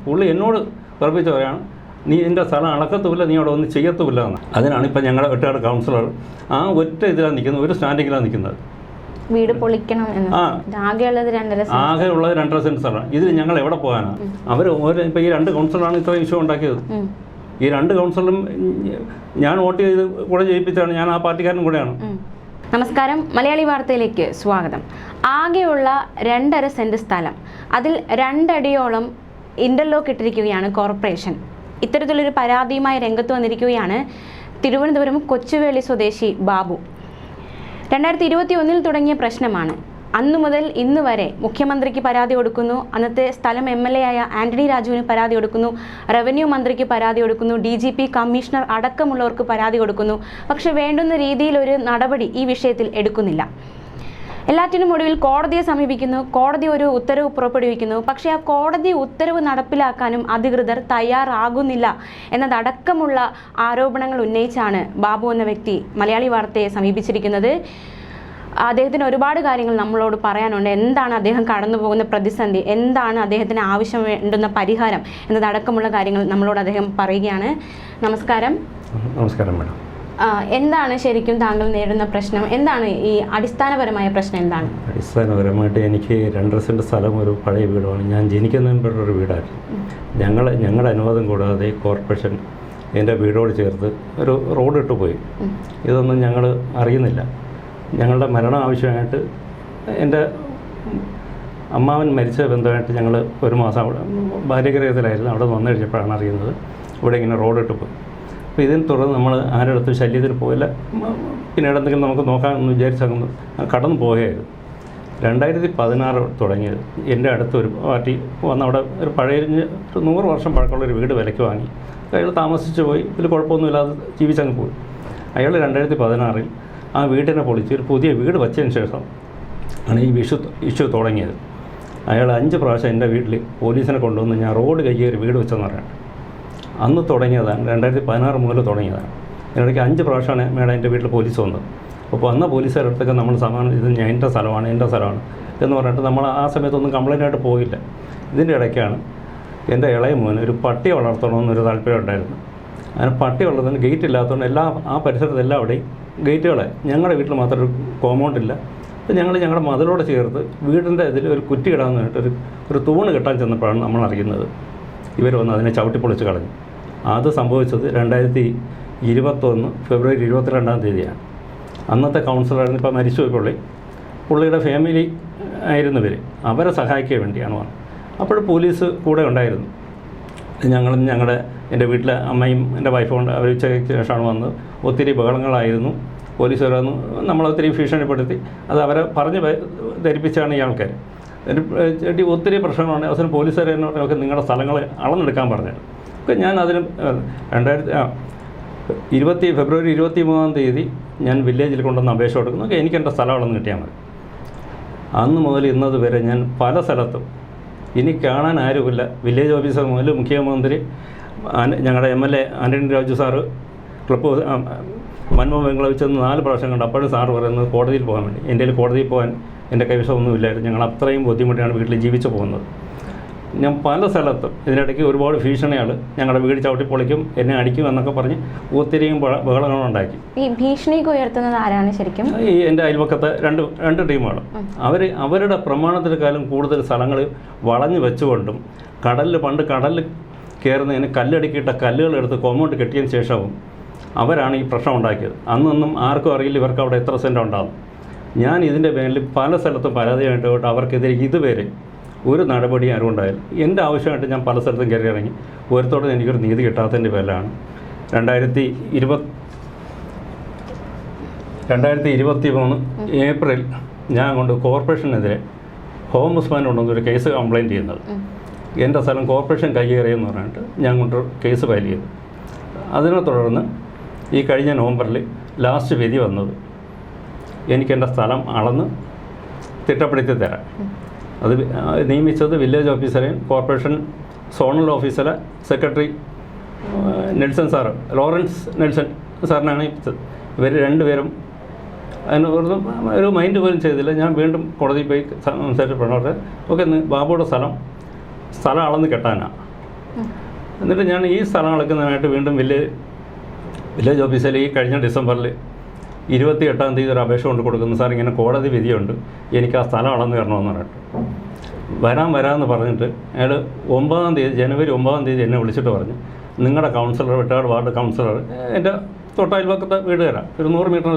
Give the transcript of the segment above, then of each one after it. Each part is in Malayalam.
പുള്ളി എന്നോട് ഉറപ്പിച്ച് പറയാണ്, നീ എൻ്റെ സ്ഥലം അളക്കത്തുമില്ല, നീ അവിടെ ഒന്നും ചെയ്യത്തുമില്ല എന്ന്. അതിനാണ് ഇപ്പം ഞങ്ങളുടെ വെട്ടുകാട് കൗൺസിലർ ആ ഒറ്റ ഇതിലാണ് നിൽക്കുന്നത്, ഒരു സ്റ്റാൻഡിങ്ങിലാണ് നിൽക്കുന്നത്. വീട് പൊളിക്കണം ആകെയുള്ളത് 2.5 സെന്റ് സ്ഥലമാണ്. ഇതിൽ ഞങ്ങൾ എവിടെ പോകാനാണ്? അവർ ഇപ്പം ഈ 2 കൗൺസിലറാണ് ഇത്രയും ഇഷ്യൂ ഉണ്ടാക്കിയത്. ഈ 2 കൗൺസിലറും ഞാൻ വോട്ട് ചെയ്ത് കൂടെ ജയിപ്പിച്ചാണ്, ഞാൻ ആ പാർട്ടിക്കാരനും കൂടെയാണ്. നമസ്കാരം, മലയാളി വാർത്തയിലേക്ക് സ്വാഗതം. ആകെയുള്ള 2.5 സെന്റ് സ്ഥലം, അതിൽ 2 അടിയോളം ഇന്റർലോക്ക് ഇട്ടിരിക്കുകയാണ് കോർപ്പറേഷൻ. ഇത്തരത്തിലൊരു പരാതിയുമായി രംഗത്ത് വന്നിരിക്കുകയാണ് തിരുവനന്തപുരം കൊച്ചുവേളി സ്വദേശി ബാബു. 2021 തുടങ്ങിയ പ്രശ്നമാണ്. അന്നു മുതൽ ഇന്ന് വരെ മുഖ്യമന്ത്രിക്ക് പരാതി കൊടുക്കുന്നു, അന്നത്തെ സ്ഥലം MLA ആയ ആന്റണി രാജുവിന് പരാതി കൊടുക്കുന്നു, റവന്യൂ മന്ത്രിക്ക് പരാതി കൊടുക്കുന്നു, DGP, കമ്മീഷണർ അടക്കമുള്ളവർക്ക് പരാതി കൊടുക്കുന്നു. പക്ഷെ വേണ്ടുന്ന രീതിയിലൊരു നടപടി ഈ വിഷയത്തിൽ എടുക്കുന്നില്ല. എല്ലാറ്റിനും ഒടുവിൽ കോടതിയെ സമീപിക്കുന്നു, കോടതി ഒരു ഉത്തരവ് പുറപ്പെടുവിക്കുന്നു. പക്ഷേ ആ കോടതി ഉത്തരവ് നടപ്പിലാക്കാനും അധികൃതർ തയ്യാറാകുന്നില്ല എന്നതടക്കമുള്ള ആരോപണങ്ങൾ ഉന്നയിച്ചാണ് ബാബു എന്ന വ്യക്തി മലയാളി വാർത്തയെ സമീപിച്ചിരിക്കുന്നത്. അദ്ദേഹത്തിന് ഒരുപാട് കാര്യങ്ങൾ നമ്മളോട് പറയാനുണ്ട്. എന്താണ് അദ്ദേഹം കടന്നു പോകുന്ന പ്രതിസന്ധി, എന്താണ് അദ്ദേഹത്തിന് ആവശ്യം വേണ്ടുന്ന പരിഹാരം എന്നതടക്കമുള്ള കാര്യങ്ങൾ നമ്മളോട് അദ്ദേഹം പറയുകയാണ്. നമസ്കാരം. നമസ്കാരം മാഡം. എന്താണ് ശരിക്കും താങ്കൾ നേരിടുന്ന പ്രശ്നം? എന്താണ് ഈ അടിസ്ഥാനപരമായ പ്രശ്നം? എന്താണ് അടിസ്ഥാനപരമായിട്ട്? എനിക്ക് 2.5 സെന്റ് സ്ഥലം, ഒരു പഴയ വീടുമാണ്. ഞാൻ ജനിക്കുന്നതിനൊരു വീടായിരുന്നു. ഞങ്ങളുടെ അനുവാദം കൂടാതെ കോർപ്പറേഷൻ എൻ്റെ വീടോട് ചേർത്ത് ഒരു റോഡ് ഇട്ട് പോയി. ഇതൊന്നും ഞങ്ങൾ അറിയുന്നില്ല. ഞങ്ങളുടെ മരണം ആവശ്യമായിട്ട് എൻ്റെ അമ്മാവൻ മരിച്ച ബന്ധമായിട്ട് ഞങ്ങൾ ഒരു മാസം അവിടെ ഭാര്യഗ്രഹത്തിലായിരുന്നു. അവിടെ വന്നു കഴിഞ്ഞപ്പോഴാണ് അറിയുന്നത് ഇവിടെ ഇങ്ങനെ റോഡ് ഇട്ട് പോയി. അപ്പോൾ ഇതിനെ തുടർന്ന് നമ്മൾ ആരുടെ ശല്യത്തിന് പോയില്ല. പിന്നീട് എന്തെങ്കിലും നമുക്ക് നോക്കാമെന്ന് വിചാരിച്ചങ്ങ് കടന്നു പോവുകയായിരുന്നു. 2016 തുടങ്ങിയത് എൻ്റെ അടുത്തൊരു പാർട്ടി വന്ന് അവിടെ ഒരു പഴയ 100 വർഷം പഴക്കമുള്ളൊരു വീട് വിലയ്ക്ക് വാങ്ങി. അയാൾ താമസിച്ച് പോയി, ഇതിൽ കുഴപ്പമൊന്നുമില്ലാതെ ജീവിച്ചങ്ങ് പോയി. അയാൾ 2016 ആ വീട്ടിനെ പൊളിച്ച് ഒരു പുതിയ വീട് വച്ചതിന് ശേഷം ആണ് ഈ ഇഷ്യൂ തുടങ്ങിയത്. അയാൾ 5 പ്രാവശ്യം എൻ്റെ വീട്ടിൽ പോലീസിനെ കൊണ്ടുവന്ന് ഞാൻ റോഡ് കയ്യേറി വീട് വെച്ചെന്ന് പറയണം. അന്ന് തുടങ്ങിയതാണ്, 2016 മുതൽ തുടങ്ങിയതാണ്. ഇതിനിടയ്ക്ക് 5 പ്രാവശ്യമാണ് മേഡം എൻ്റെ വീട്ടിൽ പോലീസ് വന്നത്. അപ്പോൾ വന്ന പോലീസുകാരുടെ അടുത്തൊക്കെ നമ്മൾ സമാനം ഇത് എൻ്റെ സ്ഥലമാണ് എന്ന് പറഞ്ഞിട്ട് നമ്മൾ ആ സമയത്തൊന്നും കംപ്ലൈൻ്റായിട്ട് പോയില്ല. ഇതിൻ്റെ ഇടയ്ക്കാണ് എൻ്റെ ഇളയ മോന് ഒരു പട്ടി വളർത്തണമെന്നൊരു താല്പര്യം ഉണ്ടായിരുന്നു. അങ്ങനെ പട്ടി വളർത്തുന്നതിന് ഗേറ്റ് ഇല്ലാത്തതുകൊണ്ട് ആ പരിസരത്തെല്ലാം അവിടെയും ഗേറ്റുകളെ. ഞങ്ങളുടെ വീട്ടിൽ മാത്രം ഒരു കോമ്പൗണ്ട് ഇല്ല. അപ്പോൾ ഞങ്ങളുടെ മതിലോട് ചേർത്ത് വീടിൻ്റെ ഇതിൽ ഒരു കുറ്റി ഇടാമെന്ന് പറഞ്ഞിട്ട് ഒരു തൂണ് കെട്ടാൻ ചെന്നപ്പോഴാണ് നമ്മൾ അറിയുന്നത് ഇവർ വന്ന് അതിനെ ചവിട്ടിപ്പൊളിച്ച് കളഞ്ഞു. അത് സംഭവിച്ചത് 2021 ഫെബ്രുവരി 22-ാം തീയതിയാണ്. അന്നത്തെ കൗൺസിലറായിരുന്നു, ഇപ്പോൾ മരിച്ചുപോയി പുള്ളിയുടെ ഫാമിലി ആയിരുന്നു ഇവർ. അവരെ സഹായിക്കാൻ വേണ്ടിയാണ് വന്നത്. അപ്പോൾ പോലീസ് കൂടെ ഉണ്ടായിരുന്നു. എൻ്റെ വീട്ടിലെ അമ്മയും എൻ്റെ വൈഫും കൊണ്ട് അവർ ഉച്ചയ്ക്ക് ശേഷമാണ് വന്നത്. ഒത്തിരി ബഹളങ്ങളായിരുന്നു. പോലീസുകാർ വന്ന് നമ്മളൊത്തിരി ഭീഷണിപ്പെടുത്തി. അത് അവരെ പറഞ്ഞ് ധരിപ്പിച്ചാണ് ഈ ആൾക്കാർ. ഒത്തിരി പ്രശ്നങ്ങളുണ്ട്. അവസാനം പോലീസുകാരൊക്കെ നിങ്ങളുടെ സ്ഥലങ്ങൾ അളന്നെടുക്കാൻ പറഞ്ഞത്. ഒക്കെ ഞാൻ അതിന് ഫെബ്രുവരി 23-ാം തീയതി ഞാൻ വില്ലേജിൽ കൊണ്ടുവന്ന് അപേക്ഷ കൊടുക്കുന്നു. എനിക്ക് എൻ്റെ സ്ഥലം അളന്ന് കിട്ടിയാൽ മതി. അന്ന് മുതൽ ഇന്നത് വരെ ഞാൻ പല സ്ഥലത്തും ഇനി കാണാൻ ആരുമില്ല. വില്ലേജ് ഓഫീസർ മുതൽ മുഖ്യമന്ത്രി, ഞങ്ങളുടെ MLA Antony Raju sir club Manmohan ബംഗ്ലാവിൽ ചെന്ന് 4 പ്രാവശ്യം കണ്ട്. അപ്പോഴും സാറ് പറയുന്നത് കോടതിയിൽ പോകാൻ വേണ്ടി. എൻ്റെ കോടതിയിൽ പോകാൻ എൻ്റെ കൈവശമൊന്നുമില്ലായിരുന്നു. ഞങ്ങൾ അത്രയും ബുദ്ധിമുട്ടിയാണ് വീട്ടിൽ ജീവിച്ചു പോകുന്നത്. ഞാൻ പല സ്ഥലത്തും ഇതിനിടയ്ക്ക് ഒരുപാട് ഭീഷണികൾ, ഞങ്ങളുടെ വീട് ചവിട്ടിപ്പൊളിക്കും, എന്നെ അടിക്കും എന്നൊക്കെ പറഞ്ഞ് ഒത്തിരിയും ബഹളങ്ങളുണ്ടാക്കി. ഈ ഭീഷണിക്ക് ഉയർത്തുന്നത് ആരാണ് ശരിക്കും? ഈ എൻ്റെ അയൽവക്കത്തെ രണ്ട് ടീമുകളും. അവരുടെ പ്രമാണത്തിനേക്കാളും കൂടുതൽ സ്ഥലങ്ങൾ വളഞ്ഞു വെച്ചുകൊണ്ടും പണ്ട് കടലിൽ കയറുന്നതിന് കല്ലടുക്കിയിട്ട കല്ലുകളെടുത്ത് കോമ്പൗണ്ട് കെട്ടിയതിന് ശേഷവും അവരാണ് ഈ പ്രശ്നം ഉണ്ടാക്കിയത്. അന്നൊന്നും ആർക്കും അറിയില്ല ഇവർക്ക് അവിടെ എത്ര സെൻറ്റ് ഉണ്ടാകും. ഞാൻ ഇതിൻ്റെ പേരിൽ പല സ്ഥലത്തും പരാതിയായിട്ട് പോയിട്ട് അവർക്കെതിരെ ഇതുവരെ ഒരു നടപടി ആരും ഉണ്ടായില്ല. എൻ്റെ ആവശ്യമായിട്ട് ഞാൻ പല സ്ഥലത്തും കയറി ഇറങ്ങി. ഒരുത്തോടെ എനിക്കൊരു നീതി കിട്ടാത്തതിൻ്റെ പേരിലാണ് 2023 ഏപ്രിൽ ഞാൻ കൊണ്ട് കോർപ്പറേഷനെതിരെ ഹോംബുസ്മാൻ കൊണ്ടൊന്നൊരു കേസ് കംപ്ലയിൻറ്റ് ചെയ്യുന്നത്. എൻ്റെ സ്ഥലം കോർപ്പറേഷൻ കൈയേറിയെന്ന് പറഞ്ഞിട്ട് ഞാൻ കൊണ്ട് കേസ് ഫയൽ ചെയ്തു. അതിനെ തുടർന്ന് ഈ കഴിഞ്ഞ നവംബറിൽ ലാസ്റ്റ് വിധി വന്നത് എനിക്കെൻ്റെ സ്ഥലം അളന്ന് തിട്ടപ്പെടുത്തി തരാം. അത് നിയമിച്ചത് വില്ലേജ് ഓഫീസറെയും കോർപ്പറേഷൻ സോണൽ ഓഫീസറെ സെക്രട്ടറി ലോറൻസ് നെൽസൺ സാറിനാണ് നിയമിച്ചത്. ഇവർ രണ്ടുപേരും അതിന് ഒരു മൈൻഡ് പോലും ചെയ്തില്ല. ഞാൻ വീണ്ടും കോടതിയിൽ പോയി സംസാരിച്ചപ്പോഴാണ് ഓക്കെ ബാബുയുടെ സ്ഥലം അളന്ന് കെട്ടാനാണ്. എന്നിട്ട് ഞാൻ ഈ സ്ഥലം അളക്കുന്നതിനായിട്ട് വീണ്ടും വില്ലേജ് ഓഫീസിൽ ഈ കഴിഞ്ഞ ഡിസംബറിൽ 28-ാം തീയതി ഒരു അപേക്ഷ കൊണ്ട് കൊടുക്കുന്നു. സാർ ഇങ്ങനെ കോടതി വിധിയുണ്ട്, എനിക്ക് ആ സ്ഥലം അളന്ന് തരണമെന്ന് പറഞ്ഞിട്ട് വരാമെന്ന് പറഞ്ഞിട്ട് അയാൾ ജനുവരി 9-ാം തീയതി എന്നെ വിളിച്ചിട്ട് പറഞ്ഞു, നിങ്ങളുടെ കൗൺസിലർ, വെട്ടാട് വാർഡ് കൗൺസിലർ, എൻ്റെ തൊട്ടയൽവക്കത്തെ വീട് തരാം, ഒരു 100 മീറ്റർ,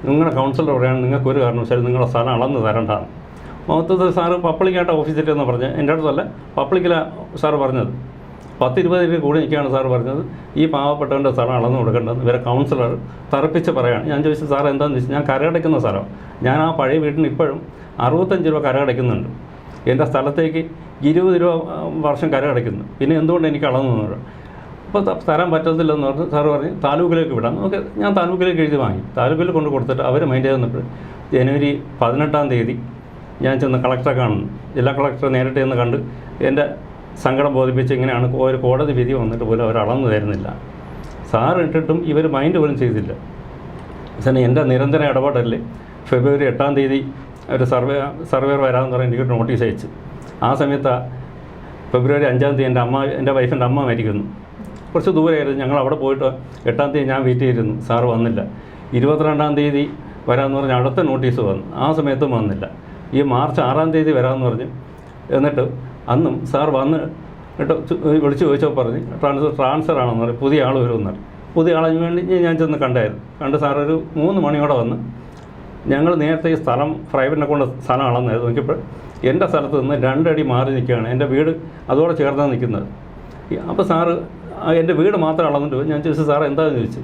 നിങ്ങളുടെ കൗൺസിലർ പറയുകയാണ് നിങ്ങൾക്ക് ഒരു കാരണവശാലും നിങ്ങളുടെ സ്ഥലം അളന്ന് തരേണ്ടതാണ്. മൊത്തത്തിൽ സാറ് പബ്ലിക്കായിട്ട് ഓഫീസിലെന്ന് പറഞ്ഞ് എൻ്റെ അടുത്തല്ല, പബ്ലിക്കിലാണ് സാറ് പറഞ്ഞത്. 10-20 രൂപ കൂടി നിൽക്കുകയാണ് സാർ പറഞ്ഞത്, ഈ പാവപ്പെട്ടവൻ്റെ സ്ഥലം അളന്ന് കൊടുക്കേണ്ടതെന്ന് ഇവരെ കൗൺസിലർ തറപ്പിച്ച് പറയുകയാണ്. ഞാൻ ചോദിച്ചു, സാർ എന്താണെന്ന് ചോദിച്ചാൽ, ഞാൻ കരയടയ്ക്കുന്ന സ്ഥലം, ഞാൻ ആ പഴയ വീട്ടിന് ഇപ്പോഴും 65 രൂപ കരയടയ്ക്കുന്നുണ്ട്, എൻ്റെ സ്ഥലത്തേക്ക് 20 രൂപ വർഷം കരയടയ്ക്കുന്നു, പിന്നെ എന്തുകൊണ്ട് എനിക്ക് അളന്നു? അപ്പോൾ തരാൻ പറ്റത്തില്ലെന്ന് പറഞ്ഞ് സാറ് പറഞ്ഞ് താലൂക്കിലേക്ക് വിടാം. ഓക്കെ, ഞാൻ താലൂക്കിലേക്ക് എഴുതി വാങ്ങി. താലൂക്കിൽ കൊണ്ട് കൊടുത്തിട്ട് അവർ മൈൻഡ് ചെയ്ത് വന്നപ്പോൾ ജനുവരി 18-ാം തീയതി ഞാൻ ചെന്ന് കളക്ടറെ കാണുന്നു. ജില്ലാ കളക്ടറെ നേരിട്ട് ചെന്ന് കണ്ട് എൻ്റെ സങ്കടം ബോധിപ്പിച്ച് ഇങ്ങനെയാണ് ഒരു കോടതി വിധി വന്നിട്ട് പോലും അവർ അളന്നു തരുന്നില്ല. സാർ ഇട്ടിട്ടും ഇവർ മൈൻഡ് പോലും ചെയ്തില്ല. പക്ഷേ എൻ്റെ നിരന്തര ഇടപെടലിൽ ഫെബ്രുവരി 8-ാം തീയതി ഒരു സർവേർ വരാമെന്ന് പറഞ്ഞ് എനിക്കൊരു നോട്ടീസ് അയച്ചു. ആ സമയത്ത് ഫെബ്രുവരി 5-ാം തീയതി എൻ്റെ വൈഫിൻ്റെ അമ്മ മരിക്കുന്നു. കുറച്ച് ദൂരമായിരുന്നു. ഞങ്ങൾ അവിടെ പോയിട്ട് 8-ാം തീയതി ഞാൻ വെയിറ്റ് ചെയ്തിരുന്നു, സാറ് വന്നില്ല. 22-ാം തീയതി വരാമെന്ന് പറഞ്ഞ് അടുത്ത നോട്ടീസ് വന്നു, ആ സമയത്തും വന്നില്ല. ഈ മാർച്ച് 6-ാം തീയതി വരാമെന്ന് പറഞ്ഞ്, എന്നിട്ട് അന്നും സാർ വന്ന് വിളിച്ച് ചോദിച്ചപ്പോൾ പറഞ്ഞ് ട്രാൻസ്ഫർ ആണെന്ന് പറയും, പുതിയ ആൾ വരുമെന്ന് പറയും. പുതിയ ആളിന് വേണ്ടി ഞാൻ ചെന്ന് കണ്ട് സാറൊരു 3 മണിയോടെ വന്ന്, ഞങ്ങൾ നേരത്തെ ഈ സ്ഥലം പ്രൈവറ്റിനെ കൊണ്ട് സ്ഥലം അളന്നായിരുന്നു. നോക്കിയപ്പോൾ എൻ്റെ സ്ഥലത്ത് നിന്ന് 2 അടി മാറി നിൽക്കുകയാണ്, എൻ്റെ വീട് അതോടെ ചേർന്നാണ് നിൽക്കുന്നത്. അപ്പോൾ സാറ് എൻ്റെ വീട് മാത്രം അളന്നിട്ട് പോയി. ഞാൻ ചോദിച്ചു, സാർ എന്താണെന്ന് ചോദിച്ചു.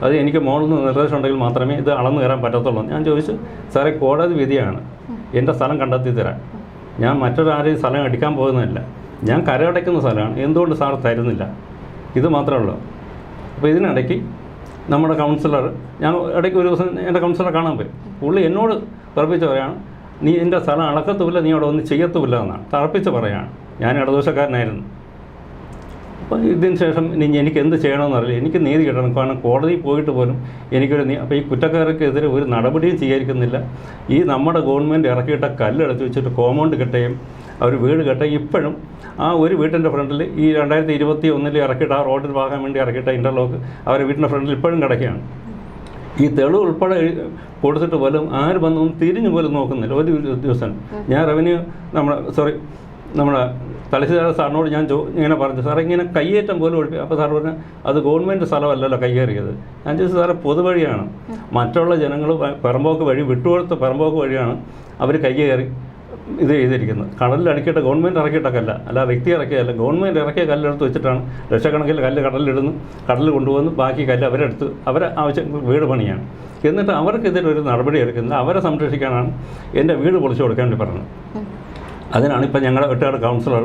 അത് എനിക്ക് മുകളിൽ നിന്ന് നിർദ്ദേശം ഉണ്ടെങ്കിൽ മാത്രമേ ഇത് അളന്ന് കയറാൻ പറ്റത്തുള്ളൂ. ഞാൻ ചോദിച്ചു, സാറേ കോടതി വിധിയാണ്, എൻ്റെ സ്ഥലം കണ്ടെത്തി തരാൻ, ഞാൻ മറ്റൊരാരെയും സ്ഥലം അടിക്കാൻ പോകുന്നതല്ല, ഞാൻ കരയടയ്ക്കുന്ന സ്ഥലമാണ്, എന്തുകൊണ്ട് സാർ തരുന്നില്ല? ഇത് മാത്രമേ ഉള്ളൂ. അപ്പോൾ ഇതിനിടയ്ക്ക് നമ്മുടെ കൗൺസിലർ, ഞാൻ ഇടയ്ക്ക് ഒരു ദിവസം എൻ്റെ കൗൺസിലറെ കാണാൻ പോയി. പുള്ളി എന്നോട് തറപ്പിച്ച് പറയുകയാണ്, നീ എൻ്റെ സ്ഥലം അളക്കത്തുമില്ല, നീ അവിടെ ഒന്നും ചെയ്യത്തുമില്ല എന്നാണ് തറപ്പിച്ച് പറയുകയാണ്. ഞാൻ ഇടതുപക്ഷക്കാരനായിരുന്നു. അപ്പോൾ ഇതിന് ശേഷം ഇനി എനിക്ക് എന്ത് ചെയ്യണമെന്ന് അറിയില്ല. എനിക്ക് നീതി കിട്ടണം. കാരണം കോടതിയിൽ പോയിട്ട് പോലും എനിക്കൊരു അപ്പോൾ ഈ കുറ്റക്കാർക്കെതിരെ ഒരു നടപടിയും സ്വീകരിക്കുന്നില്ല. ഈ നമ്മുടെ ഗവൺമെൻറ് ഇറക്കിയിട്ട കല്ലെടുത്ത് വെച്ചിട്ട് കോമ്പൗണ്ട് കെട്ടുകയും അവർ വീട് കെട്ടുകയും ഇപ്പോഴും ആ ഒരു വീട്ടിൻ്റെ ഫ്രണ്ടിൽ ഈ 2021 ഇറക്കിയിട്ട് ആ റോഡിൽ ഭാഗം വേണ്ടി ഇറക്കിയിട്ട ഇൻ്റർലോക്ക് അവരുടെ വീട്ടിൻ്റെ ഫ്രണ്ടിൽ ഇപ്പോഴും കിടക്കുകയാണ്. ഈ തെളിവ് ഉൾപ്പെടെ കൊടുത്തിട്ട് പോലും ആര് വന്നൊന്നും തിരിഞ്ഞു പോലും നോക്കുന്നില്ല. ഒരു ദിവസം ഞാൻ നമ്മുടെ തലശ്ശേരി സാറിനോട് ഞാൻ ഇങ്ങനെ പറഞ്ഞു, സാറേ ഇങ്ങനെ കയ്യേറ്റം പോലും ഒഴിപ്പി. അപ്പോൾ സാർ പറഞ്ഞു, അത് ഗവൺമെൻറ് സ്ഥലമല്ലല്ലോ കയ്യേറിയത്. ഞാൻ ചോദിച്ചു, സാറേ പൊതുവഴിയാണ്, മറ്റുള്ള ജനങ്ങൾ പെറമ്പോക്ക് വഴി വിട്ടുകൊടുത്ത പെറമ്പോക്ക് വഴിയാണ് അവർ കയ്യേറി ഇത് ചെയ്തിരിക്കുന്നത്. കടലിൽ അടിക്കിയിട്ട് ഗവൺമെൻറ് ഇറക്കിയിട്ട കല്ല, അല്ല വ്യക്തി ഇറക്കിയതല്ല, ഗവൺമെൻറ് ഇറക്കിയ കല്ലെടുത്ത് വെച്ചിട്ടാണ് ലക്ഷക്കണക്കിന് കല്ല് കടലിലിടുന്നു, കടലിൽ കൊണ്ടുവന്ന് ബാക്കി കല്ല് അവരെടുത്ത് അവരെ ആവശ്യം വീട് പണിയാണ്. എന്നിട്ട് അവർക്കെതിരെ ഒരു നടപടി എടുക്കുന്നില്ല. അവരെ സംരക്ഷിക്കാനാണ് എൻ്റെ വീട് പൊളിച്ചു കൊടുക്കാൻ വേണ്ടി പറഞ്ഞത്. അതിനാണ് ഇപ്പം ഞങ്ങളുടെ വെട്ടാട് കൗൺസിലർ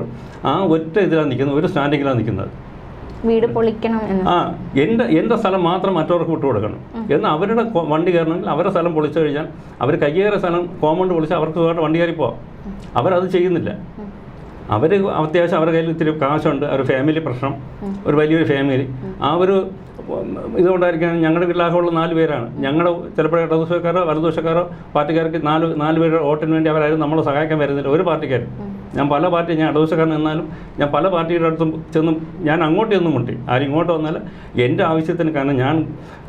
ആ ഒറ്റ ഇതിലാണ് നിൽക്കുന്നത്, ഒരു സ്റ്റാൻഡിങ്ങിലാണ് നിൽക്കുന്നത്. വീട് പൊളിക്കണം എൻ്റെ സ്ഥലം മാത്രം മറ്റവർക്ക് വിട്ടുകൊടുക്കണം എന്ന്. അവരുടെ വണ്ടി കയറണമെങ്കിൽ അവരുടെ സ്ഥലം പൊളിച്ചു കഴിഞ്ഞാൽ അവർ കയ്യേറിയ സ്ഥലം കോമ്പൗണ്ട് പൊളിച്ച് അവർക്ക് വേണ്ട വണ്ടി കയറി പോവാം. അവരത് ചെയ്യുന്നില്ല. അവർ അത്യാവശ്യം അവരുടെ കയ്യിൽ ഇത്തിരി കാശുണ്ട്, ഒരു ഫാമിലി പ്രശ്നം, ഒരു വലിയൊരു ഫാമിലി. ആ ഒരു ഇതുകൊണ്ടായിരിക്കും ഞങ്ങളുടെ വീട്ടിലാകെയുള്ള 4 പേരാണ്. ഞങ്ങളുടെ ചിലപ്പോൾ ഇടതുപക്ഷക്കാരോ വലതുപക്ഷക്കാരോ പാർട്ടിക്കാർക്ക് 4 പേരുടെ വോട്ടിന് വേണ്ടി അവരാരും നമ്മളെ സഹായിക്കാൻ വരുന്നില്ല, ഒരു പാർട്ടിക്കാരും. ഞാൻ ഇടതുപക്ഷക്കാരൻ എന്നാലും ഞാൻ പല പാർട്ടിയുടെ അടുത്തും ചെന്നും ഞാൻ അങ്ങോട്ട് ചെന്നും മുട്ടി. ആരും ഇങ്ങോട്ട് വന്നാൽ എൻ്റെ ആവശ്യത്തിന്, കാരണം ഞാൻ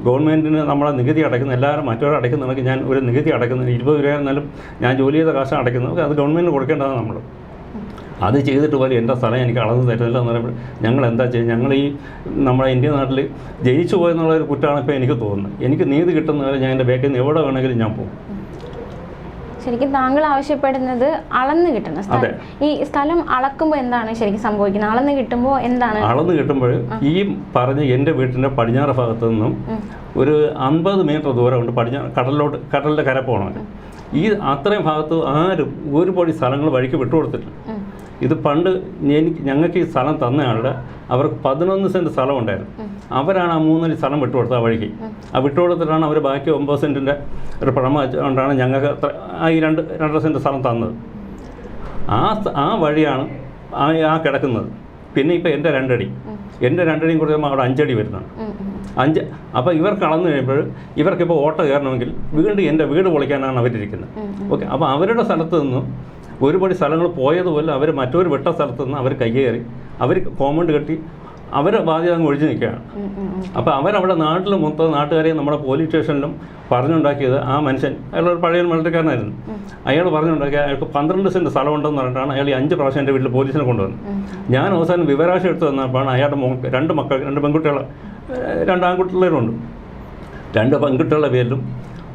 ഗവൺമെൻറ്റിന് നമ്മളെ നികുതി അടയ്ക്കുന്ന എല്ലാവരും മറ്റൊരു അടയ്ക്കുന്നുണ്ടെങ്കിൽ ഞാൻ ഒരു നികുതി അടയ്ക്കുന്നത് 20 രൂപ എന്നാലും ഞാൻ ജോലി ചെയ്ത കാശ് അടയ്ക്കുന്നത്, അത് ഗവൺമെൻറ്റിന് കൊടുക്കേണ്ടതാണ് നമ്മൾ. അത് ചെയ്തിട്ട് പോലും എൻ്റെ സ്ഥലം എനിക്ക് അളന്ന് തരുന്നില്ല എന്ന് പറയുമ്പോൾ ഞങ്ങൾ എന്താ ചെയ്യുക? ഞങ്ങൾ ഈ നമ്മുടെ ഇന്ത്യ നാട്ടിൽ ജയിച്ചു പോയെന്നുള്ളൊരു കുറ്റമാണ് ഇപ്പോൾ എനിക്ക് തോന്നുന്നത്. എനിക്ക് നീതി കിട്ടുന്നവരെ ഞാൻ എൻ്റെ ബാക്കിൽ നിന്ന് എവിടെ വേണമെങ്കിലും ഞാൻ പോകും. ശരിക്കും താങ്കൾ ആവശ്യപ്പെടുന്നത് അളന്ന് കിട്ടണം. ഈ സ്ഥലം അളക്കുമ്പോൾ എന്താണ് ശരിക്കും സംഭവിക്കുന്നത്? അളന്ന് കിട്ടുമ്പോൾ എന്താണ്? അളന്ന് കിട്ടുമ്പോൾ ഈ പറഞ്ഞ എൻ്റെ വീട്ടിൻ്റെ പടിഞ്ഞാറ് ഭാഗത്തു നിന്നും ഒരു 50 മീറ്റർ ദൂരമുണ്ട് കടലിൻ്റെ കര പോകണം. ഈ അത്രയും ഭാഗത്ത് ആരും ഒരു പൊടി സ്ഥലങ്ങൾ വഴിക്ക് വിട്ടുകൊടുത്തിട്ടില്ല. ഇത് പണ്ട് ഞങ്ങൾക്ക് ഈ സ്ഥലം തന്നയാളുടെ അവർക്ക് 11 സെൻറ്റ് സ്ഥലം ഉണ്ടായിരുന്നു. അവരാണ് ആ 3 അടി സ്ഥലം വിട്ടുകൊടുത്തത് ആ വഴിക്ക്. ആ വിട്ടുകൊടുത്തിട്ടാണ് അവർ ബാക്കി 9 സെൻറ്റിൻ്റെ ഒരു പണം കൊണ്ടാണ് ഞങ്ങൾക്ക് ഈ 2.5 സെൻറ്റ് സ്ഥലം തന്നത്. ആ വഴിയാണ് ആ കിടക്കുന്നത്. പിന്നെ ഇപ്പോൾ എൻ്റെ 2 അടി, എൻ്റെ 2 അടിയും കൂടെ അവിടെ 5 അടി വരുന്നതാണ്. 5 അപ്പോൾ ഇവർക്ക് അളന്നു കഴിയുമ്പോൾ ഇവർക്കിപ്പോൾ ഓട്ടോ കയറണമെങ്കിൽ വീണ്ടും എൻ്റെ വീട് പൊളിക്കാനാണ് അവരിരിക്കുന്നത്. ഓക്കെ, അപ്പോൾ അവരുടെ സ്ഥലത്ത് നിന്നും ഒരുപാട് സ്ഥലങ്ങൾ പോയതുപോലെ അവർ മറ്റൊരു വെട്ട സ്ഥലത്ത് നിന്ന് അവർ കയ്യേറി അവർ കോമ്പൗണ്ട് കെട്ടി അവരെ ബാധ്യത അങ്ങ് ഒഴിഞ്ഞു നിൽക്കുകയാണ്. അപ്പോൾ അവരവിടെ നാട്ടിൽ മൊത്തം നാട്ടുകാരെയും നമ്മുടെ പോലീസ് സ്റ്റേഷനിലും പറഞ്ഞുണ്ടാക്കിയത് ആ മനുഷ്യൻ, അയാളൊരു പഴയ മിലിറ്ററിക്കാരനായിരുന്നു, അയാൾ പറഞ്ഞുണ്ടാക്കിയ അയാൾക്ക് 12 സെൻറ്റ് സ്ഥലമുണ്ടെന്ന് പറഞ്ഞിട്ടാണ് അയാൾ 5 പ്രാവശ്യം എൻ്റെ വീട്ടിൽ പോലീസിനെ കൊണ്ടുവന്നത്. ഞാൻ അവസാനം വിവരാശം എടുത്ത് വന്നപ്പോഴാണ് അയാളുടെ രണ്ട് പെൺകുട്ടികൾ 2 ആൺകുട്ടികളുണ്ട്, 2 പെൺകുട്ടികളുടെ പേരിലും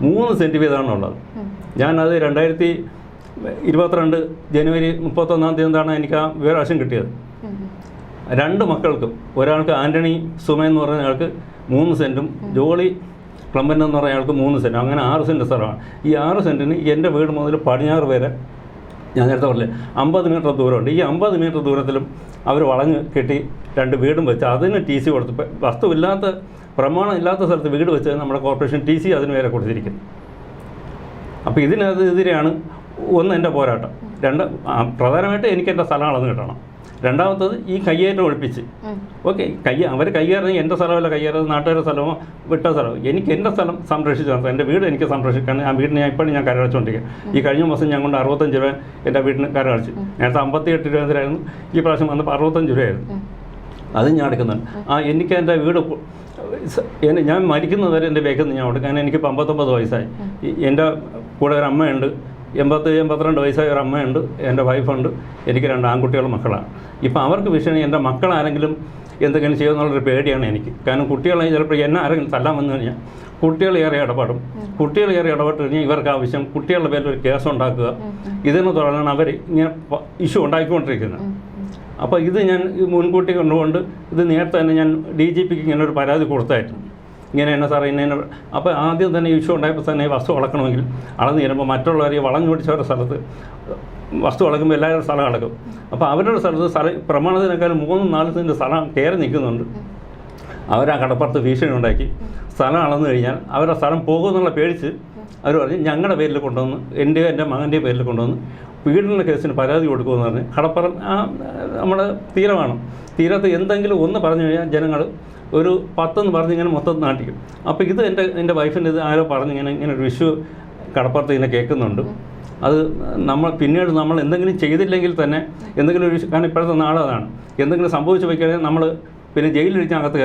3 സെൻറ്റ് വീതമാണുള്ളത്. ഞാനത് 2022 ജനുവരി 31-ാം തീയതിയാണ് എനിക്ക് ആ വിവരാശം കിട്ടിയത്. 2 മക്കൾക്കും, ഒരാൾക്ക് ആൻ്റണി സുമ എന്ന് പറഞ്ഞ ആൾക്ക് 3 സെൻറ്റും ജോളി ക്ലമ്പൻ എന്ന് പറഞ്ഞ ആൾക്ക് 3 സെൻറ്റും, അങ്ങനെ 6 സെൻറ്റ് സ്ഥലമാണ്. ഈ 6 സെൻറ്റിന് എൻ്റെ വീട് മുതൽ പടിഞ്ഞാറ് വരെ ഞാൻ നേരത്തെ പറഞ്ഞില്ലേ 50 മീറ്റർ ദൂരമുണ്ട്. ഈ 50 മീറ്റർ ദൂരത്തിലും അവർ വളഞ്ഞ് കെട്ടി 2 വീടും വെച്ച് അതിന് TC കൊടുത്ത്, വസ്തുവില്ലാത്ത പ്രമാണം ഇല്ലാത്ത സ്ഥലത്ത് വീട് വെച്ച് നമ്മുടെ കോർപ്പറേഷൻ TC അതിന് വരെ കൊടുത്തിരിക്കുന്നു. അപ്പോൾ ഇതിനെതിരെയാണ് ഒന്ന് എൻ്റെ പോരാട്ടം. പ്രധാനമായിട്ട് എനിക്ക് എൻ്റെ സ്ഥലം അളന്ന് കിട്ടണം. രണ്ടാമത്തത് ഈ കയ്യേറ്റം ഒഴിപ്പിച്ച്, ഓക്കെ അവർ കയ്യേറുന്നത് എൻ്റെ സ്ഥലമല്ല, കയ്യേറുന്നത് നാട്ടുകാരുടെ സ്ഥലമോ വിട്ട സ്ഥലമോ. എനിക്ക് എൻ്റെ സ്ഥലം സംരക്ഷിച്ച് നടത്താം, എൻ്റെ വീട് എനിക്ക് സംരക്ഷിക്കാൻ. ആ വീടിന് ഇപ്പോഴും ഞാൻ കരകടച്ചുകൊണ്ടിരിക്കുക. ഈ കഴിഞ്ഞ മാസം ഞാൻ കൊണ്ട് 65 രൂപ എൻ്റെ വീടിന് കരകടച്ചു. നേരത്തെ 58 രൂപ എന്തിനായിരുന്നു, ഈ പ്രാവശ്യം വന്നപ്പോൾ 65 രൂപയായിരുന്നു. അതും ഞാൻ എടുക്കുന്നുണ്ട്. എനിക്ക് എൻ്റെ വീട് ഞാൻ മരിക്കുന്നവരെ എൻ്റെ വേഗം ഞാൻ കൊടുക്കും. കാരണം എനിക്കിപ്പോൾ 59 വയസ്സായി. എൻ്റെ കൂടെ ഒരു അമ്മയുണ്ട്, 82 വയസ്സായ ഒരു അമ്മയുണ്ട്, എൻ്റെ വൈഫുണ്ട്, എനിക്ക് 2 ആൺകുട്ടികളും മക്കളാണ്. ഇപ്പോൾ അവർക്ക് വിഷയം എൻ്റെ മക്കളാരെങ്കിലും എന്തെങ്കിലും ചെയ്യുമെന്നുള്ളൊരു പേടിയാണ് എനിക്ക്. കാരണം കുട്ടികളെ ചിലപ്പോൾ എന്നെ ആരെങ്കിലും തല്ലാൻ വന്നു കഴിഞ്ഞാൽ കുട്ടികളേറെ ഇടപെടും. കുട്ടികളേറെ ഇടപെട്ട് കഴിഞ്ഞാൽ ഇവർക്ക് ആവശ്യം കുട്ടികളുടെ പേരിൽ ഒരു കേസ് ഉണ്ടാക്കുക. ഇതിനെ തുടർന്നാണ് അവർ ഇങ്ങനെ ഇഷ്യൂ ഉണ്ടാക്കിക്കൊണ്ടിരിക്കുന്നത്. അപ്പോൾ ഇത് ഞാൻ മുൻകൂട്ടി കണ്ടുകൊണ്ട് ഇത് നേരത്തെ തന്നെ ഞാൻ DGPക്ക് ഇങ്ങനെ ഒരു പരാതി കൊടുത്തായിരുന്നു. ഇങ്ങനെ തന്നെ സാറേ ഇന്ന. അപ്പോൾ ആദ്യം തന്നെ ഇഷ്യൂ ഉണ്ടായപ്പോൾ തന്നെ വസ്തു അളക്കണമെങ്കിൽ അളന്ന് തീരുമ്പോൾ മറ്റുള്ളവരെ വളഞ്ഞു പിടിച്ചവരുടെ സ്ഥലത്ത് വസ്തു അളക്കുമ്പോൾ എല്ലാവരുടെ സ്ഥലം അളക്കും. അപ്പോൾ അവരുടെ സ്ഥലത്ത് പ്രമാണത്തിനേക്കാളും 3-4 സെൻറ്റ് സ്ഥലം കയറി നിൽക്കുന്നുണ്ട്. അവരാ കടപ്പുറത്ത് ഭീഷണി ഉണ്ടാക്കി സ്ഥലം അളന്നു കഴിഞ്ഞാൽ അവരുടെ സ്ഥലം പോകുമെന്നുള്ള പേടിച്ച് അവർ പറഞ്ഞ് ഞങ്ങളുടെ പേരിൽ കൊണ്ടുവന്ന് എൻ്റെ മകൻ്റെ പേരിൽ കൊണ്ടുവന്ന് പീഡന കേസിന് പരാതി കൊടുക്കുമെന്ന് പറഞ്ഞ് കടപ്പുറം നമ്മുടെ തീരത്ത് എന്തെങ്കിലും ഒന്ന് പറഞ്ഞു കഴിഞ്ഞാൽ ജനങ്ങൾ ഒരു 10 എന്ന് പറഞ്ഞിങ്ങനെ മൊത്തം നാട്ടിക്കും. അപ്പോൾ ഇത് എൻ്റെ വൈഫിൻ്റെ ഇത് ആരോ പറഞ്ഞിങ്ങനെ ഒരു ഇഷ്യൂ കടപ്പുറത്ത് ഇങ്ങനെ കേൾക്കുന്നുണ്ട്. അത് പിന്നീട് നമ്മൾ എന്തെങ്കിലും ചെയ്തില്ലെങ്കിൽ തന്നെ എന്തെങ്കിലും ഒരു കാരണം ഇപ്പോഴത്തെ നാളതാണ് എന്തെങ്കിലും സംഭവിച്ചു വയ്ക്കുകയാണെങ്കിൽ നമ്മൾ പിന്നെ ജയിലിലിരിച്ചകത്ത്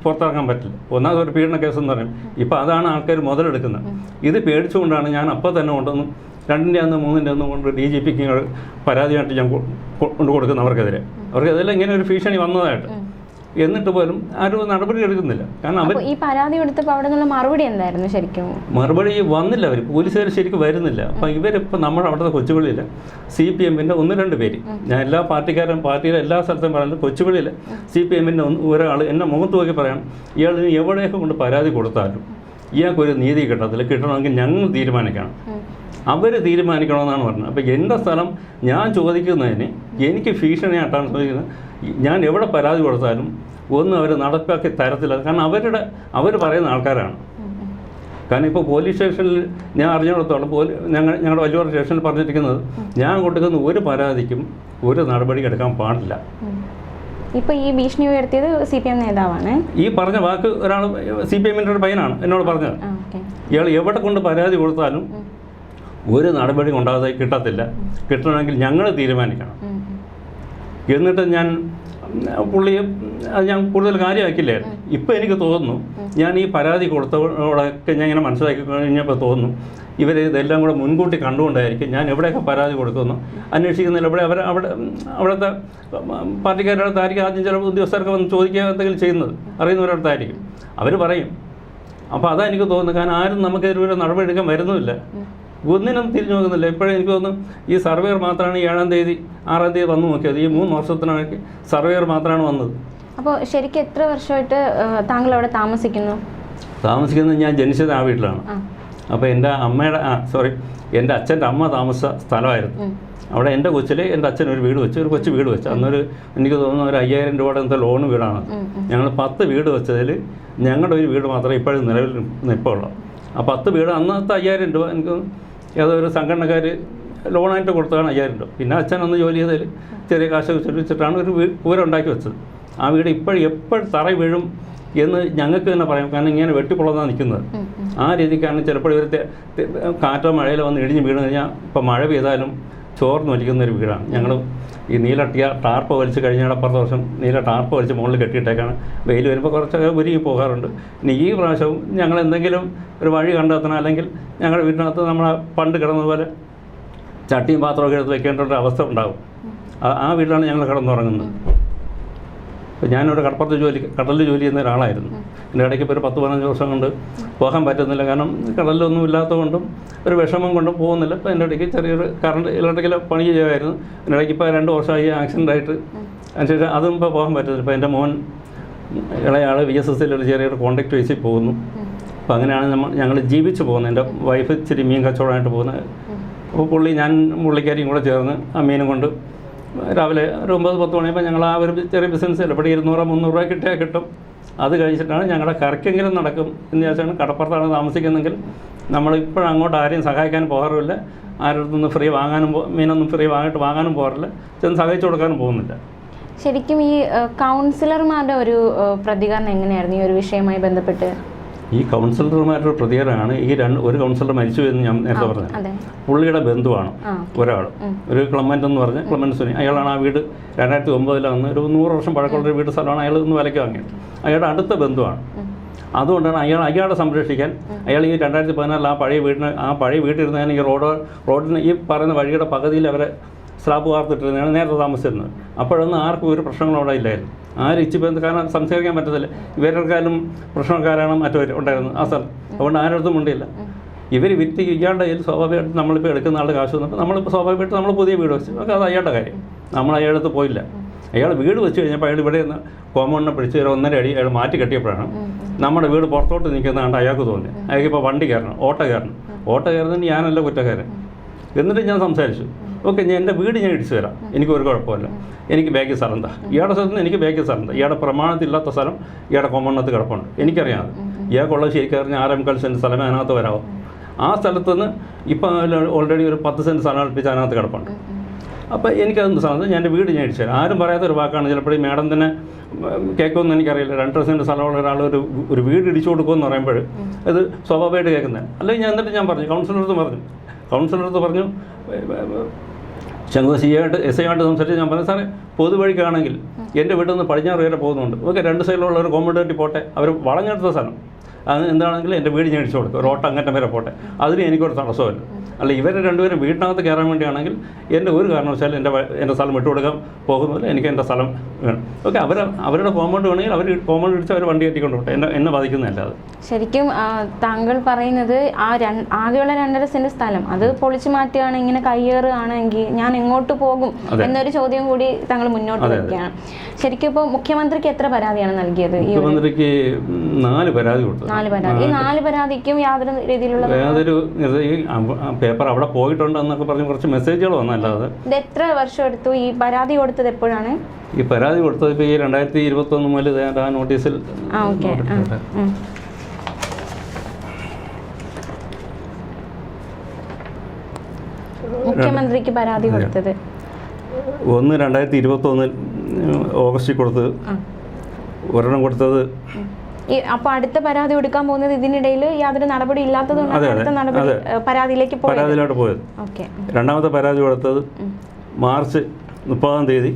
പുറത്തിറങ്ങാൻ പറ്റില്ല. ഒന്നാമത് ഒരു പീഡന കേസെന്ന് പറയും. ഇപ്പോൾ അതാണ് ആൾക്കാർ മുതലെടുക്കുന്നത്. ഇത് പേടിച്ചുകൊണ്ടാണ് ഞാൻ അപ്പോൾ തന്നെ കൊണ്ടുവന്ന് 2ൻ്റെ അന്ന് 3ൻ്റെ അന്ന് കൊണ്ട് DGPക്ക് പരാതിയായിട്ട് ഞാൻ കൊണ്ടു കൊടുക്കുന്നത് അവർക്കെതിരെ ഇങ്ങനെ ഒരു ഭീഷണി വന്നതായിട്ട്. എന്നിട്ട് പോലും ആരും നടപടി എടുക്കുന്നില്ല. കാരണം അവർ ഈ പരാതി കൊടുത്തപ്പോൾ അവിടെ നിന്നുള്ള മറുപടി എന്തായിരുന്നു? ശരിക്കും മറുപടി വന്നില്ല. അവർ പോലീസുകാർ ശരിക്കും വരുന്നില്ല. അപ്പം ഇവരിപ്പോൾ നമ്മുടെ അവിടുത്തെ കൊച്ചുപള്ളിയിൽ CPMൻ്റെ 1-2 പേര്, ഞാൻ എല്ലാ പാർട്ടിയിലെ എല്ലാ സ്ഥലത്തും പറയുന്നത് കൊച്ചുപള്ളിയിൽ CPMൻ്റെ ഒരാൾ എന്നെ മുഖത്ത് നോക്കി പറയണം, ഇയാൾ എവിടെയൊക്കെ കൊണ്ട് പരാതി കൊടുത്താലും ഇയാൾക്കൊരു നീതി കിട്ടണമെങ്കിൽ ഞങ്ങൾ തീരുമാനിക്കണം, അവർ തീരുമാനിക്കണമെന്നാണ് പറഞ്ഞത്. അപ്പോൾ എൻ്റെ സ്ഥലം ഞാൻ ചോദിക്കുന്നതിന് എനിക്ക് ഭീഷണിയായിട്ടാണ് ചോദിക്കുന്നത്. ഞാൻ എവിടെ പരാതി കൊടുത്താലും ഒന്നും അവർ നടപ്പാക്കി തരത്തില്ല. കാരണം അവർ പറയുന്ന ആൾക്കാരാണ്. കാരണം ഇപ്പോൾ പോലീസ് സ്റ്റേഷനിൽ ഞാൻ അറിഞ്ഞിടത്തോളം ഞങ്ങളുടെ വലിയ സ്റ്റേഷനിൽ പറഞ്ഞിരിക്കുന്നത് ഞാൻ കൊടുക്കുന്ന ഒരു പരാതിക്കും ഒരു നടപടി എടുക്കാൻ പാടില്ല. ഇപ്പോൾ ഈ ഭീഷണി ഉയർത്തിയത് CPM നേതാവാണ്. ഈ പറഞ്ഞ വാക്ക് ഒരാൾ CPMൻ്റെ ഒരു പയ്യനാണ് എന്നോട് പറഞ്ഞത്. ഇയാൾ എവിടെ കൊണ്ട് പരാതി കൊടുത്താലും ഒരു നടപടി ഉണ്ടാകാതെ കിട്ടണമെങ്കിൽ ഞങ്ങൾ തീരുമാനിക്കണം. എന്നിട്ട് പുള്ളിയെ ഞാൻ കൂടുതൽ കാര്യമാക്കില്ലായിരുന്നു. ഇപ്പോൾ എനിക്ക് തോന്നുന്നു ഞാൻ ഈ പരാതി കൊടുത്തവരോടൊക്കെ ഞാൻ ഇങ്ങനെ മനസ്സിലാക്കി കഴിഞ്ഞപ്പോൾ തോന്നുന്നു ഇതെല്ലാം കൂടെ മുൻകൂട്ടി കണ്ടുകൊണ്ടായിരിക്കും ഞാൻ എവിടെയൊക്കെ പരാതി കൊടുക്കുന്നു അന്വേഷിക്കുന്നില്ല. അവിടുത്തെ പാർട്ടിക്കാരുടെ അടുത്തായിരിക്കും ആദ്യം ചില ഉദ്യോഗസ്ഥർക്ക് വന്ന് ചോദിക്കുക എന്തെങ്കിലും ചെയ്യുന്നത് അറിയുന്നവരടുത്തായിരിക്കും അവർ പറയും. അപ്പോൾ അതാണ് എനിക്ക് തോന്നുന്നത്. കാരണം ആരും നമുക്കെതിരെ നടപടി എടുക്കാൻ വരുന്നുമില്ല, ഒന്നിനും തിരിഞ്ഞു നോക്കുന്നില്ല. ഇപ്പോഴും എനിക്ക് തോന്നുന്നു ഈ സർവേയർ മാത്രമാണ് 7-ാം തീയതി 6-ാം തീയതി വന്നു നോക്കിയത്. ഈ 3 വർഷത്തിനിടയ്ക്ക് സർവേയർ മാത്രമാണ് വന്നത്. അപ്പോൾ ശരിക്കും എത്ര വർഷമായിട്ട് താങ്കൾ അവിടെ താമസിക്കുന്നത്? ഞാൻ ജനിച്ചത് ആ വീട്ടിലാണ്. അപ്പോൾ എൻ്റെ അച്ഛൻ്റെ അമ്മ താമസ സ്ഥലമായിരുന്നു. അവിടെ എൻ്റെ കൊച്ചിൽ എൻ്റെ അച്ഛൻ ഒരു വീട് വെച്ച്, ഒരു കൊച്ചു വീട് വെച്ച്. അന്നൊരു എനിക്ക് തോന്നുന്നു ഒരു 5000 രൂപയുടെ എന്തോ ലോൺ വീടാണ്. ഞങ്ങൾ 10 വീട് വെച്ചതിൽ ഞങ്ങളുടെ ഒരു വീട് മാത്രമേ ഇപ്പോഴും നിലവിൽ നിൽപ്പുള്ളൂ. ആ 10 വീട് അന്നത്തെ 5000 രൂപ എനിക്ക് ഏതൊരു സംഘടനക്കാർ ലോണായിട്ട് കൊടുത്തതാണ് 5000 രൂപ. പിന്നെ അച്ഛൻ അന്ന് ജോലി ചെയ്തതിൽ ചെറിയ കാശ് വെച്ചിട്ടാണ് ഒരു കൂര ഉണ്ടാക്കി വെച്ചത്. ആ വീട് എപ്പോഴും തറ വീഴും എന്ന് ഞങ്ങൾക്ക് തന്നെ പറയാം. കാരണം ഇങ്ങനെ വെട്ടിപ്പൊളന്നാണ് നിൽക്കുന്നത്. ആ രീതിക്കാണ് ചിലപ്പോൾ ഇവർ കാറ്റോ മഴയിലോ വന്ന് ഇടിഞ്ഞ് വീണ് കഴിഞ്ഞാൽ ഇപ്പോൾ മഴ പെയ്താലും ചോർന്ന് വലിക്കുന്ന ഒരു വീടാണ്. ഞങ്ങൾ ഈ നീല ടാർപ്പ് വലിച്ച് കഴിഞ്ഞ അപ്പുറത്തെ വർഷം നീല ടാർപ്പ് വലിച്ച് മുകളിൽ കെട്ടിയിട്ടേക്കാണ്. വെയിൽ വരുമ്പോൾ കുറച്ചൊക്കെ ഉരുകി പോകാറുണ്ട്. ഇനി ഈ പ്രാവശ്യവും ഞങ്ങൾ എന്തെങ്കിലും ഒരു വഴി കണ്ടെത്തണം, അല്ലെങ്കിൽ ഞങ്ങളുടെ വീട്ടിനകത്ത് നമ്മളെ പണ്ട് കിടന്നതുപോലെ ചട്ടിയും പാത്രമൊക്കെ എടുത്ത് വെക്കേണ്ട ഒരു അവസ്ഥ ഉണ്ടാകും. ആ വീട്ടിലാണ് ഞങ്ങൾ കിടന്നുറങ്ങുന്നത്. അപ്പോൾ ഞാനൊരു കടലിൽ ജോലി ചെയ്യുന്ന ഒരാളായിരുന്നു. എൻ്റെ ഇടയ്ക്ക് ഇപ്പോൾ ഒരു 10-15 വർഷം കൊണ്ട് പോകാൻ പറ്റുന്നില്ല. കാരണം കടലിലൊന്നും ഇല്ലാത്തതുകൊണ്ടും ഒരു വിഷമം കൊണ്ടും പോകുന്നില്ല. അപ്പോൾ എൻ്റെ ഇടയ്ക്ക് ചെറിയൊരു ഇലക്ട്രിക്കൽ പണി ചെയ്യുമായിരുന്നു. എൻ്റെ ഇടയ്ക്ക് ഇപ്പോൾ 2 വർഷമായി ആക്സിഡൻ്റ് ആയിട്ട്. അതിനുശേഷം അതും ഇപ്പോൾ പോകാൻ പറ്റുന്നില്ല. ഇപ്പോൾ എൻ്റെ മോൻ ഇളയാൾ VSSൽ ഒരു ചെറിയൊരു കോൺട്രാക്ട് ബേസിൽ പോകുന്നു. അപ്പോൾ അങ്ങനെയാണ് ഞങ്ങൾ ജീവിച്ച് പോകുന്നത്. എൻ്റെ വൈഫ് ഇച്ചിരി മീൻ കച്ചവടമായിട്ട് പോകുന്നത്. അപ്പോൾ പുള്ളിക്കാരിയും കൂടെ ചേർന്ന് ആ മീനും കൊണ്ട് രാവിലെ ഒരു 9-10 മണിയപ്പോൾ ഞങ്ങൾ ആ ഒരു ചെറിയ ബിസിനസ് എവിടെ 200-300 രൂപ കിട്ടിയാൽ കിട്ടും. അത് കഴിച്ചിട്ടാണ് ഞങ്ങളുടെ കറിക്കെങ്കിലും നടക്കും എന്ന് വിചാരിച്ചാണ്. കടപ്പുറത്താണ് താമസിക്കുന്നെങ്കിൽ നമ്മളിപ്പോഴും അങ്ങോട്ട് ആരെയും സഹായിക്കാൻ പോകാറില്ല. ആരുടെ ഫ്രീ വാങ്ങാനും മീനൊന്നും ഫ്രീ വാങ്ങാനും പോകാറില്ല. ചെന്ന് സഹായിച്ചു കൊടുക്കാനും പോകുന്നില്ല. ശരിക്കും ഈ കൗൺസിലർമാരുടെ ഒരു പ്രതികരണം എങ്ങനെയായിരുന്നു ഈ ഒരു വിഷയവുമായി ബന്ധപ്പെട്ട്? ഈ കൗൺസിലർമാരുടെ പ്രതികരണമാണ് ഒരു കൗൺസിലർ മരിച്ചു എന്ന് ഞാൻ നേരത്തെ പറഞ്ഞത്. പുള്ളിയുടെ ബന്ധുവാണ് ഒരാൾ, ഒരു ക്ലമൻ്റ് എന്ന് പറഞ്ഞ ക്ലമൻ്റ് സുനി. അയാളാണ് ആ വീട് 2009 വന്ന് ഒരു 100 വർഷം പഴക്കമുള്ളൊരു വീട് സ്ഥലമാണ്. അയാൾ ഇന്ന് വിലയ്ക്ക് വാങ്ങിയത്. അയാളുടെ അടുത്ത ബന്ധുവാണ്. അതുകൊണ്ടാണ് അയാളെ സംരക്ഷിക്കാൻ അയാൾ ഈ 2014 ആ പഴയ വീട്ടിലിരുന്നതിന് ഈ റോഡിന് ഈ പറയുന്ന വഴിയുടെ പകുതിയിൽ അവരെ സ്ലാബ് വാർത്തിട്ടിരുന്നതാണ് നേരത്തെ താമസിച്ചിരുന്നത്. അപ്പോഴൊന്നും ആർക്കും ഒരു പ്രശ്നങ്ങളും അവിടെ ഇല്ലായിരുന്നു. ആരും ഇച്ചിപ്പോ കാരണം സംസാരിക്കാൻ പറ്റത്തില്ല. ഇവരെക്കാളും പ്രശ്നക്കാരാണ് മറ്റവർ ഉണ്ടായിരുന്നത് ആ സ്ഥലം. അതുകൊണ്ട് ആരടുത്തും ഉണ്ടില്ല. ഇവർ വിറ്റ് ഇയാളുടെ കയ്യിൽ സ്വാഭാവികമായിട്ട് നമ്മളിപ്പോൾ എടുക്കുന്ന ആളുടെ കാശ് വന്നപ്പോൾ നമ്മളിപ്പോൾ സ്വാഭാവികമായിട്ട് നമ്മൾ പുതിയ വീട് വെച്ചു. ഒക്കെ അത് അയാളുടെ കാര്യം. നമ്മൾ അയാളടുത്ത് പോയില്ല. അയാൾ വീട് വെച്ച് കഴിഞ്ഞപ്പോൾ അയാൾ ഇവിടെ നിന്ന് കോമ്പൗണ്ടിനെ പിടിച്ച് 1.5 അടി അയാൾ മാറ്റി കെട്ടിയപ്പോഴാണ് നമ്മുടെ വീട് പുറത്തോട്ട് നിൽക്കുന്ന കണ്ട് അയാൾക്ക് തോന്നി. അയാൾക്കിപ്പോൾ വണ്ടി കയറണം, ഓട്ടോ കയറുന്നതിന് ഞാനല്ല കുറ്റക്കാരൻ. എന്നിട്ട് ഞാൻ സംസാരിച്ചു. ഓക്കെ, എൻ്റെ വീട് ഞാൻ ഇടിച്ചു തരാം, എനിക്കൊരു കുഴപ്പമില്ല, എനിക്ക് ബാക്കി സ്ഥലം എന്താ, ഇയാളുടെ സ്ഥലത്ത് നിന്ന് എനിക്ക് ബാക്കി സ്ഥലം എന്താ, ഇയാളുടെ പ്രമാണത്തില്ലാത്ത സ്ഥലം ഇയാളുടെ കോമ്പൗണ്ടിനകത്ത് കിടപ്പുണ്ട്, എനിക്കറിയാം. ഇയാൾക്കുള്ളത് ശരിക്കും 6 സെൻറ്റ് സ്ഥലമേ അതിനകത്ത് വരാമോ. ആ സ്ഥലത്ത് നിന്ന് ഇപ്പം ഓൾറെഡി ഒരു 10 സെൻറ്റ് സ്ഥലം അടുപ്പിച്ച് അതിനകത്ത് കിടപ്പുണ്ട്. അപ്പോൾ എനിക്കതെന്ത് സാധനം, ഞാൻ എൻ്റെ വീട് ഞാൻ ഇടിച്ചു തരാം. ആരും പറയാത്തൊരു വാക്കാണ്. ചിലപ്പോൾ ഈ മാഡം തന്നെ കേൾക്കുമെന്ന് എനിക്കറിയില്ല. 2 സെൻറ്റ് സ്ഥലമുള്ള ഒരാൾ ഒരു വീട് ഇടിച്ചു കൊടുക്കുമെന്ന് പറയുമ്പോൾ അത് സ്വാഭാവികമായിട്ട് കേൾക്കുന്നത്. അല്ലെങ്കിൽ എന്നിട്ട് ഞാൻ പറഞ്ഞു, കൗൺസിലറടുത്ത് പറഞ്ഞു ശംഖു SI ആയിട്ട് സംസാരിച്ച് ഞാൻ പറഞ്ഞു, സാറേ പൊതുവഴിക്കാണെങ്കിൽ എൻ്റെ വീട്ടിൽ നിന്ന് പടിഞ്ഞാറ് വരെ പോകുന്നുണ്ട്. ഓക്കെ, 2 സൈഡിലുള്ള ഒരു കോമ്പൗണ്ട് പോട്ടെ, അവർ വളഞ്ഞെടുത്ത സ്ഥലം അത് എന്താണെങ്കിലും എൻ്റെ വീട് ഞാൻ ഇടിച്ചു കൊടുക്കും, ഒരു ഓട്ടം അങ്ങറ്റം വരെ പോട്ടെ, അതിന് എനിക്കൊരു തടസ്സമല്ല. അല്ല, ഇവരെ രണ്ടുപേരും വീട്ടിനകത്ത് കയറാൻ വേണ്ടിയാണെങ്കിൽ എൻ്റെ ഒരു കാരണവശാലും എൻ്റെ സ്ഥലം വിട്ടുകൊടുക്കാൻ പോകുന്നില്ല. എനിക്ക് എൻ്റെ സ്ഥലം വേണം. ഓക്കെ, അവരുടെ കോമ്പൗണ്ട് വേണമെങ്കിൽ അവർ കോമ്പൗണ്ട് ഇടിച്ച് അവർ വണ്ടി കയറ്റിക്കൊണ്ട് പോട്ടെ, എന്നെ ബാധിക്കുന്നതല്ല അത്. ശരിക്കും താങ്കൾ പറയുന്നത് ആകെയുള്ള 2.5 സെൻറ്റ് സ്ഥലം അത് പൊളിച്ചു മാറ്റുകയാണ്, ഇങ്ങനെ കയ്യേറുകയാണെങ്കിൽ ഞാൻ എങ്ങോട്ട് പോകും എന്നൊരു ചോദ്യം കൂടി താങ്കൾ മുന്നോട്ട് വയ്ക്കുകയാണ്. ശരിക്കും ഇപ്പോൾ മുഖ്യമന്ത്രിക്ക് എത്ര പരാതിയാണ് നൽകിയത്? മുഖ്യമന്ത്രിക്ക് 4 പരാതി കൊടുത്തു. 4 പരാതി. ഈ 4 പരാതിക്കും യാതൊരു രീതിയിലുള്ള പേപ്പർ അവിടെ പോയിട്ടുണ്ടെന്നൊക്കെ പറഞ്ഞ് കുറച്ച് മെസ്സേജുകൾ വന്നല്ലാതെ. ഇത് എത്ര വർഷം എടുത്തു? ഈ പരാതി കൊടുത്തത് എപ്പോഴാണ്? ഈ പരാതി കൊടുത്തത് ഇപ്പോൾ ഈ 2021 മുതൽ ആ നോട്ടീസിൽ. മുഖ്യമന്ത്രിക്ക് പരാതി കൊടുത്തത് 2021 ഓഗസ്റ്റിൽ കൊടുത്തത്. ഒരെണ്ണം കൊടുത്തത്. അപ്പോൾ അടുത്ത പരാതി കൊടുക്കാൻ പോകുന്നത് ഇതിനിടയിൽ യാതൊരു നടപടി ഇല്ലാത്തതുകൊണ്ടാണ് അടുത്ത നടപടി പരാതിയിലോട്ട് പോയത്. രണ്ടാമത്തെ പരാതി കൊടുത്തത് മാർച്ച് 30-ാം തീയതി.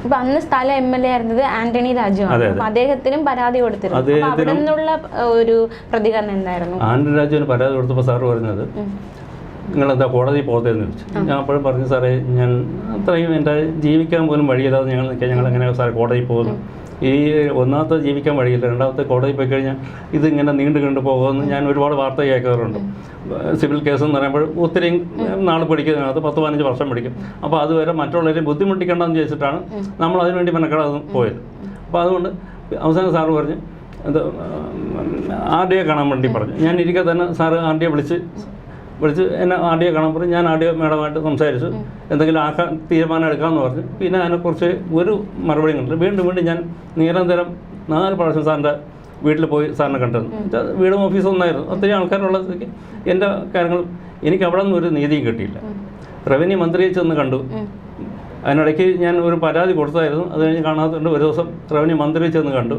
അപ്പൊ അന്ന് സ്ഥല MLA ആയിരുന്നത് ആന്റണി രാജു ആണ്. അപ്പൊ അദ്ദേഹത്തിനും പരാതി കൊടുത്തിരുന്നു. അവിടെ നിന്നുള്ള ഒരു പ്രതികരണം എന്തായിരുന്നു? ആന്റണി രാജുവിന് പരാതി കൊടുത്തപ്പോൾ സാറ് പറഞ്ഞത് നിങ്ങളെന്താ കോടതി പോകത്തേന്ന് ചോദിച്ചു. ഞാൻ അപ്പോഴും പറഞ്ഞു, സാറേ ഞാൻ അത്രയും എൻ്റെ ജീവിക്കാൻ പോലും വഴിയില്ലാതെ ഞങ്ങൾ നിൽക്കാൻ, ഞങ്ങളെങ്ങനെ സാറേ കോടതി പോകുന്നു? ഈ ഒന്നാമത്തെ ജീവിക്കാൻ വഴിയില്ല, രണ്ടാമത്തെ കോടതി പോയി കഴിഞ്ഞാൽ ഇതിങ്ങനെ നീണ്ടു പോകുമെന്ന് ഞാൻ ഒരുപാട് വാർത്ത കേൾക്കാറുണ്ട്. സിവിൽ കേസ് എന്ന് പറയുമ്പോൾ ഒത്തിരി നാൾ പിടിക്കുന്നതിനകത്ത് 10-15 വർഷം പിടിക്കും. അപ്പോൾ അതുവരെ മറ്റുള്ളവരെയും ബുദ്ധിമുട്ടിക്കേണ്ടെന്ന് ചോദിച്ചിട്ടാണ് നമ്മൾ അതിനുവേണ്ടി മെനക്കെടാതെ പോയത്. അപ്പോൾ അതുകൊണ്ട് അവസാനം സാറ് പറഞ്ഞ് എന്താ RDO കാണാൻ വേണ്ടി പറഞ്ഞു. ഞാൻ ഇരിക്കെ തന്നെ സാറ് RDO വിളിച്ച് എന്നെ RDO കാണാൻ പറഞ്ഞു. ഞാൻ RDO മേഡമായിട്ട് സംസാരിച്ചു, എന്തെങ്കിലും തീരുമാനം എടുക്കാമെന്ന് പറഞ്ഞു. പിന്നെ അതിനെക്കുറിച്ച് ഒരു മറുപടി കണ്ടില്ല. വീണ്ടും ഞാൻ നിരന്തരം 4 പ്രാവശ്യം സാറിൻ്റെ വീട്ടിൽ പോയി സാറിനെ കണ്ടിരുന്നു. വീടും ഓഫീസും ഒന്നായിരുന്നു. ഒത്തിരി ആൾക്കാരുള്ള സ്ഥിതിക്ക് എൻ്റെ കാര്യങ്ങൾ എനിക്ക് അവിടെ നിന്ന് ഒരു നീതിയും കിട്ടിയില്ല. റവന്യൂ മന്ത്രിയെ ചെന്ന് കണ്ടു, അതിനിടയ്ക്ക് ഞാൻ ഒരു പരാതി കൊടുത്തായിരുന്നു. അത് കഴിഞ്ഞ് കാണാത്തതുകൊണ്ട് ഒരു ദിവസം റവന്യൂ മന്ത്രി ചെന്ന് കണ്ടു.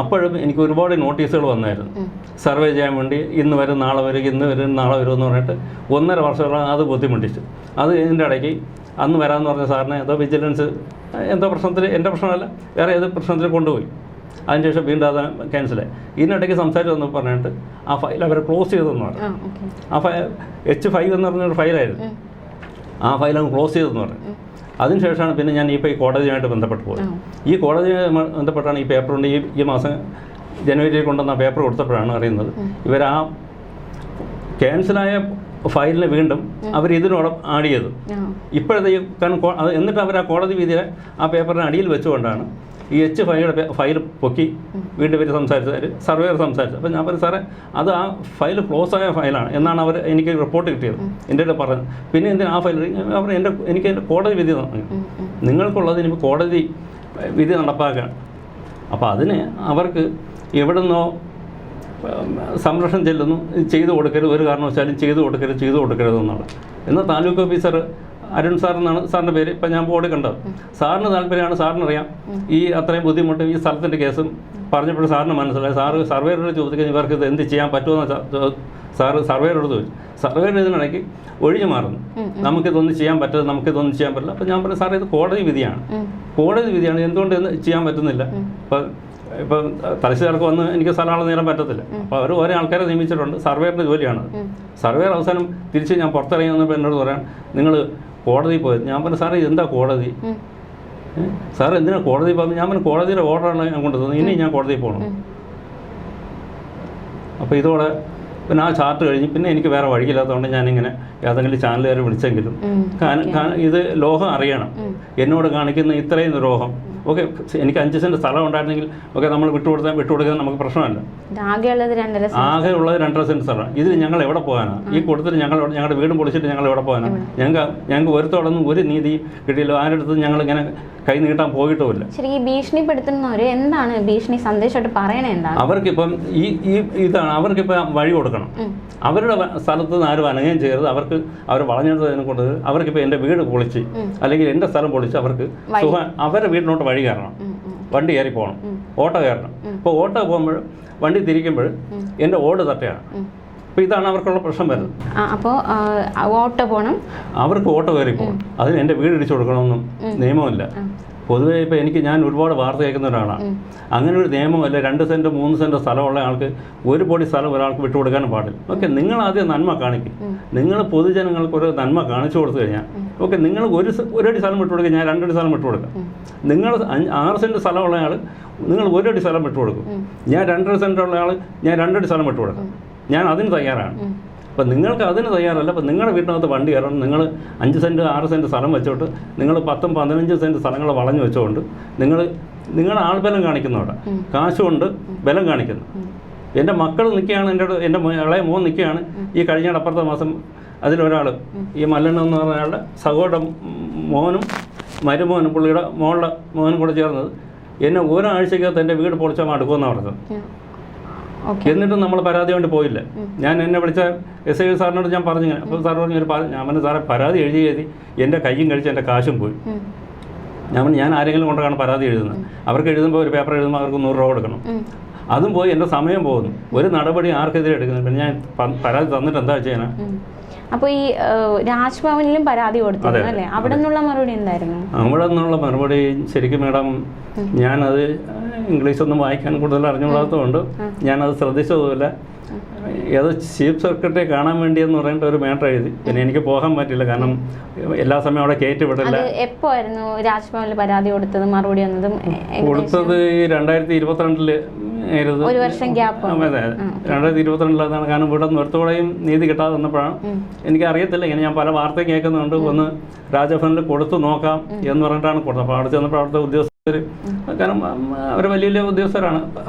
അപ്പോഴും എനിക്ക് ഒരുപാട് നോട്ടീസുകൾ വന്നായിരുന്നു. സർവേ ചെയ്യാൻ വേണ്ടി ഇന്ന് വരും നാളെ വരും, ഇന്ന് വരും നാളെ വരും എന്ന് പറഞ്ഞിട്ട് 1.5 വർഷത്തോളം അത് ബുദ്ധിമുട്ടിച്ചു. അത് ഇതിൻ്റെ ഇടയ്ക്ക് അന്ന് വരാമെന്ന് പറഞ്ഞ സാറിനെ എന്തോ വിജിലൻസ് എന്തോ പ്രശ്നത്തിൽ, എൻ്റെ പ്രശ്നമല്ല വേറെ ഏത് പ്രശ്നത്തിൽ കൊണ്ടുപോയി. അതിനുശേഷം വീണ്ടും അത് ക്യാൻസലായി. ഇതിനിടയ്ക്ക് സംസാരിച്ചെന്ന് പറഞ്ഞിട്ട് ആ ഫയൽ അവർ ക്ലോസ് ചെയ്തെന്ന് പറഞ്ഞു. ആ H5 എന്ന് പറഞ്ഞൊരു ഫയലായിരുന്നു. ആ ഫയൽ അങ്ങ് ക്ലോസ് ചെയ്തെന്ന് പറഞ്ഞു. അതിനുശേഷമാണ് പിന്നെ ഞാൻ ഇപ്പോൾ ഈ കോടതിയുമായിട്ട് ബന്ധപ്പെട്ട് പോയത്. ഈ കോടതിയുമായി ബന്ധപ്പെട്ടാണ് ഈ പേപ്പർ കൊണ്ട് ഈ മാസം ജനുവരിയിൽ കൊണ്ടുവന്ന പേപ്പർ കൊടുത്തപ്പോഴാണ് അറിയുന്നത് ഇവർ ആ ക്യാൻസലായ ഫയലിനെ വീണ്ടും അവർ ഇതിനോടൊപ്പം ആഡ് ചെയ്തു. ഇപ്പോഴത്തെ കാരണം എന്നിട്ട് അവർ ആ കോടതി വിധിയെ ആ പേപ്പറിന് അടിയിൽ വെച്ചുകൊണ്ടാണ് ഈ H5 ഫയൽ പൊക്കി വീണ്ടും ഇവർ സംസാരിച്ചത്, സർവേയർ സംസാരിച്ചത്. അപ്പോൾ ഞാൻ പറഞ്ഞു സാറേ അത് ആ ഫയൽ ക്ലോസ് ആയ ഫയലാണ് എന്നാണ് അവർ എനിക്ക് റിപ്പോർട്ട് കിട്ടിയത്. എൻ്റെ അടുത്ത് പറഞ്ഞത്. പിന്നെ എന്തിനാ ആ ഫയൽ അവർ എനിക്ക് എൻ്റെ കോടതി വിധി തന്നു. നിങ്ങൾക്കുള്ളത് ഇനി കോടതി വിധി നടപ്പാക്കുകയാണ്. അപ്പോൾ അതിന് അവർക്ക് എവിടെ നിന്നോ സംരക്ഷണം ചെല്ലുന്നു, ചെയ്തു കൊടുക്കരുത്, ഒരു കാരണവശാലും ചെയ്തു കൊടുക്കരുത് എന്നാണ്. എന്നാൽ താലൂക്ക് ഓഫീസർ അരുൺ സാർ എന്നാണ് സാറിൻ്റെ പേര്. ഇപ്പം ഞാൻ ബോർഡ് കണ്ടത്. സാറിന് താല്പര്യമാണ്, സാറിനറിയാം ഈ അത്രയും ബുദ്ധിമുട്ട് ഈ സ്ഥലത്തിൻ്റെ കേസും പറഞ്ഞപ്പോൾ സാറിന് മനസ്സിലായി. സാറ് സർവേയറോട് ചോദിക്കാൻ ഇവർക്ക് ഇത് എന്ത് ചെയ്യാൻ പറ്റുമെന്ന് സാറ് സർവേയറോട് ചോദിച്ചു. സർവേയർ ഇതിനിടയ്ക്ക് ഒഴിഞ്ഞു മാറുന്നു. നമുക്കിതൊന്നും ചെയ്യാൻ പറ്റില്ല, നമുക്കിതൊന്നും ചെയ്യാൻ പറ്റില്ല. അപ്പോൾ ഞാൻ പറഞ്ഞു സാറേ ഇത് കോടതി വിധിയാണ്, എന്തുകൊണ്ട് ചെയ്യാൻ പറ്റുന്നില്ല? ഇപ്പം തലശ്ശേരിക്ക് വന്ന് എനിക്ക് സ്ഥലങ്ങൾ നേടാൻ പറ്റത്തില്ല. അപ്പോൾ അവർ ഓരോ ആൾക്കാരെ നിയമിച്ചിട്ടുണ്ട്. സർവേയറിൻ്റെ ജോലിയാണ്. സർവേയർ അവസാനം തിരിച്ച് ഞാൻ പുറത്തിറങ്ങി വന്നപ്പോൾ എന്നോട് പറയാൻ നിങ്ങൾ കോടതി പോയത്. ഞാൻ പറഞ്ഞു സാറേ ഇതെന്താ കോടതി? സാർ എന്തിനാണ് കോടതി പോകുന്നത്? ഞാൻ പറഞ്ഞു കോടതിയുടെ ഓർഡറാണ് ഞാൻ കൊണ്ടുവന്നത്, ഇനി ഞാൻ കോടതിയിൽ പോകണം. അപ്പോൾ ഇതോടെ പിന്നെ ആ ചാർട്ട് കഴിഞ്ഞ് പിന്നെ എനിക്ക് വേറെ വഴിയില്ലാത്തതുകൊണ്ട് ഞാനിങ്ങനെ ഏതെങ്കിലും ചാനലുകാരെ വിളിച്ചെങ്കിലും ഇത് ലോകം അറിയണം എന്നോട് കാണിക്കുന്ന ഇത്രയും ദ്രോഹം. ഓക്കെ, എനിക്ക് 5 സെൻറ്റ് സ്ഥലം ഉണ്ടായിരുന്നെങ്കിൽ ഓക്കെ നമ്മൾ വിട്ടുകൊടുക്കാൻ നമുക്ക് പ്രശ്നമല്ല. ആകെ ഉള്ളത് 2.5 സെൻറ്റ് സ്ഥലം. ഇതിൽ ഞങ്ങൾ എവിടെ പോകാനാണ്? ഈ കൊടുത്തിട്ട് ഞങ്ങളുടെ വീടും പൊളിച്ചിട്ട് ഞങ്ങൾ എവിടെ പോകാനാണ്? ഞങ്ങൾക്ക് ഒരുത്തോടൊന്നും ഒരു നീതി കിട്ടിയില്ല. ആരുടെ ഞങ്ങളിങ്ങനെ കൈ നീട്ടാൻ പോയിട്ടുമില്ല. ശരി, ഭീഷണിപ്പെടുത്തുന്നവർ എന്താണ് ഭീഷണി സന്ദേശമായിട്ട് പറയണേ? എന്താണ് അവർക്കിപ്പം ഇതാണ് അവർക്കിപ്പം വഴി കൊടുക്കണം. അവരുടെ സ്ഥലത്ത് നിന്ന് ആരും അനങ്ങുകയും ചെയ്യരുത്. അവർ വളഞ്ഞെടുത്തതിനെ കൊണ്ട് അവർക്കിപ്പോൾ എൻ്റെ വീട് പൊളിച്ച് അല്ലെങ്കിൽ എൻ്റെ സ്ഥലം പൊളിച്ച് അവർക്ക് അവരുടെ വീടിനോട്ട് വഴി കയറണം, വണ്ടി കയറി പോകണം, ഓട്ടോ കയറണം. ഇപ്പോൾ ഓട്ടോ പോകുമ്പോൾ വണ്ടി തിരിക്കുമ്പോൾ എൻ്റെ ഓട് തട്ടയാണ്. അപ്പോൾ ഇതാണ് അവർക്കുള്ള പ്രശ്നം വരുന്നത്. അപ്പോൾ ഓട്ടോ പോകണം, അവർക്ക് ഓട്ടോ കയറി പോകണം. അതിന് എൻ്റെ വീട് ഇടിച്ചു കൊടുക്കണമെന്നും നിയമമില്ല. പൊതുവേ ഇപ്പോൾ ഞാൻ ഒരുപാട് വാർത്ത കേൾക്കുന്ന ഒരാളാണ്. അങ്ങനെ ഒരു നിയമമല്ല. 2 സെൻറ്റ് 3 സെൻറ്റ് സ്ഥലമുള്ള ആൾക്ക് ഒരു പൊടി സ്ഥലം ഒരാൾക്ക് വിട്ടുകൊടുക്കാനും പാടില്ല. ഓക്കെ, നിങ്ങൾ ആദ്യം നന്മ കാണിക്കും. നിങ്ങൾ പൊതുജനങ്ങൾക്ക് ഒരു നന്മ കാണിച്ചു കൊടുത്തു കഴിഞ്ഞാൽ ഓക്കെ, നിങ്ങൾ ഒരു അടി സ്ഥലം വിട്ടുകൊടുക്കുക, ഞാൻ 2 അടി സ്ഥലം വിട്ടുകൊടുക്കാം. നിങ്ങൾ 6 സെൻറ്റ് സ്ഥലമുള്ള ആൾ നിങ്ങൾ 1 അടി സ്ഥലം വിട്ടുകൊടുക്കും. ഞാൻ 2.5 സെൻറ്റുള്ള ആൾ ഞാൻ 2 അടി സ്ഥലം വിട്ടുകൊടുക്കാം. ഞാൻ അതിന് തയ്യാറാണ്. അപ്പം നിങ്ങൾക്ക് അതിന് തയ്യാറല്ല. അപ്പം നിങ്ങളുടെ വീട്ടിനകത്ത് വണ്ടി കയറണം. നിങ്ങൾ 5 സെൻറ്റ് 6 സെൻറ്റ് സ്ഥലം വെച്ചോട്ട് നിങ്ങൾ 10 15 സെൻറ്റ് സ്ഥലങ്ങൾ വളഞ്ഞു വെച്ചുകൊണ്ട് നിങ്ങൾ ആൾബലം കാണിക്കുന്നവിടെ കാശുകൊണ്ട് ബലം കാണിക്കുന്നു. എൻ്റെ മക്കൾ നിൽക്കുകയാണ്, എൻ്റെ ഇളയ മോൻ നിൽക്കുകയാണ്. ഈ കഴിഞ്ഞ അപ്പുറത്തെ മാസം അതിലൊരാൾ ഈ മല്ലണ്ണ എന്ന് പറഞ്ഞ ആളുടെ സഹോദര മോനും മരുമോനും പുള്ളിയുടെ മോനും കൂടെ ചേർന്നത് എന്നെ ഒരാഴ്ചക്കകത്ത് എൻ്റെ വീട് പൊളിച്ചാൽ മടുക്കുമെന്നാണ് പറഞ്ഞത്. എന്നിട്ടും നമ്മൾ പരാതി വേണ്ടി പോയില്ല. എന്നെ വിളിച്ച SI സാറിനോട് ഞാൻ പറഞ്ഞിങ്ങനെ. അപ്പോൾ സാർ പറഞ്ഞു ഞാൻ പറഞ്ഞു സാറേ പരാതി എഴുതി എൻ്റെ കയ്യും കഴിച്ച് എൻ്റെ കാശും പോയി. ഞാൻ ആരെങ്കിലും കൊണ്ടാണ് പരാതി എഴുതുന്നത്. അവർക്ക് എഴുതുമ്പോൾ ഒരു പേപ്പർ എഴുതുമ്പോൾ അവർക്ക് 100 രൂപ കൊടുക്കണം. അതും പോയി, എൻ്റെ സമയം പോകുന്നു. ഒരു നടപടി ആർക്കെതിരെ എടുക്കുന്നുണ്ട്? പിന്നെ ഞാൻ പരാതി തന്നിട്ട് എന്താ ചെയ്യാനാ? അപ്പോൾ ഈ രാജ്ഭവനിലും പരാതി കൊടുത്തു അല്ലേ? അവിടെ നിന്നുള്ള മറുപടി എന്തായിരുന്നു? അവിടെ നിന്നുള്ള മറുപടി ശരിക്കും മാഡം ഞാനത് ഇംഗ്ലീഷൊന്നും വായിക്കാൻ കൂടുതൽ അറിഞ്ഞുകൂടാത്തതുകൊണ്ട് ഞാനത് ശ്രദ്ധിച്ചതുമില്ല. ഏത് ചീഫ് സെക്രട്ടറിയെ കാണാൻ വേണ്ടിയെന്ന് പറഞ്ഞിട്ട് ഒരു മാറ്റർ എഴുതി. പിന്നെ എനിക്ക് പോകാൻ പറ്റില്ല, കാരണം എല്ലാ സമയം അവിടെ കയറ്റി വിടില്ല. എപ്പോഴായിരുന്നു രാജ്ഭവനിൽ പരാതി കൊടുത്തത്? മറുപടി വന്നതും കൊടുത്തത് 2022 ആയിരുന്നു. ഒരു വർഷം ഗ്യാപ്പ്. അതെ, 2022 കാരണം ഇവിടെ നിർത്തോടെയും നീതി കിട്ടാതെ വന്നപ്പോഴാണ്. എനിക്ക് അറിയത്തില്ല, ഇങ്ങനെ ഞാൻ പല വാർത്തയും കേൾക്കുന്നുണ്ട്. ഒന്ന് രാജഭവനിൽ കൊടുത്തു നോക്കാം എന്ന് പറഞ്ഞിട്ടാണ് കൊടുത്തത്. അപ്പോൾ അവിടെ ചെന്നപ്പോൾ അവിടുത്തെ ഉദ്യോഗസ്ഥർ, കാരണം അവർ വലിയ വലിയ ഉദ്യോഗസ്ഥരാണ്,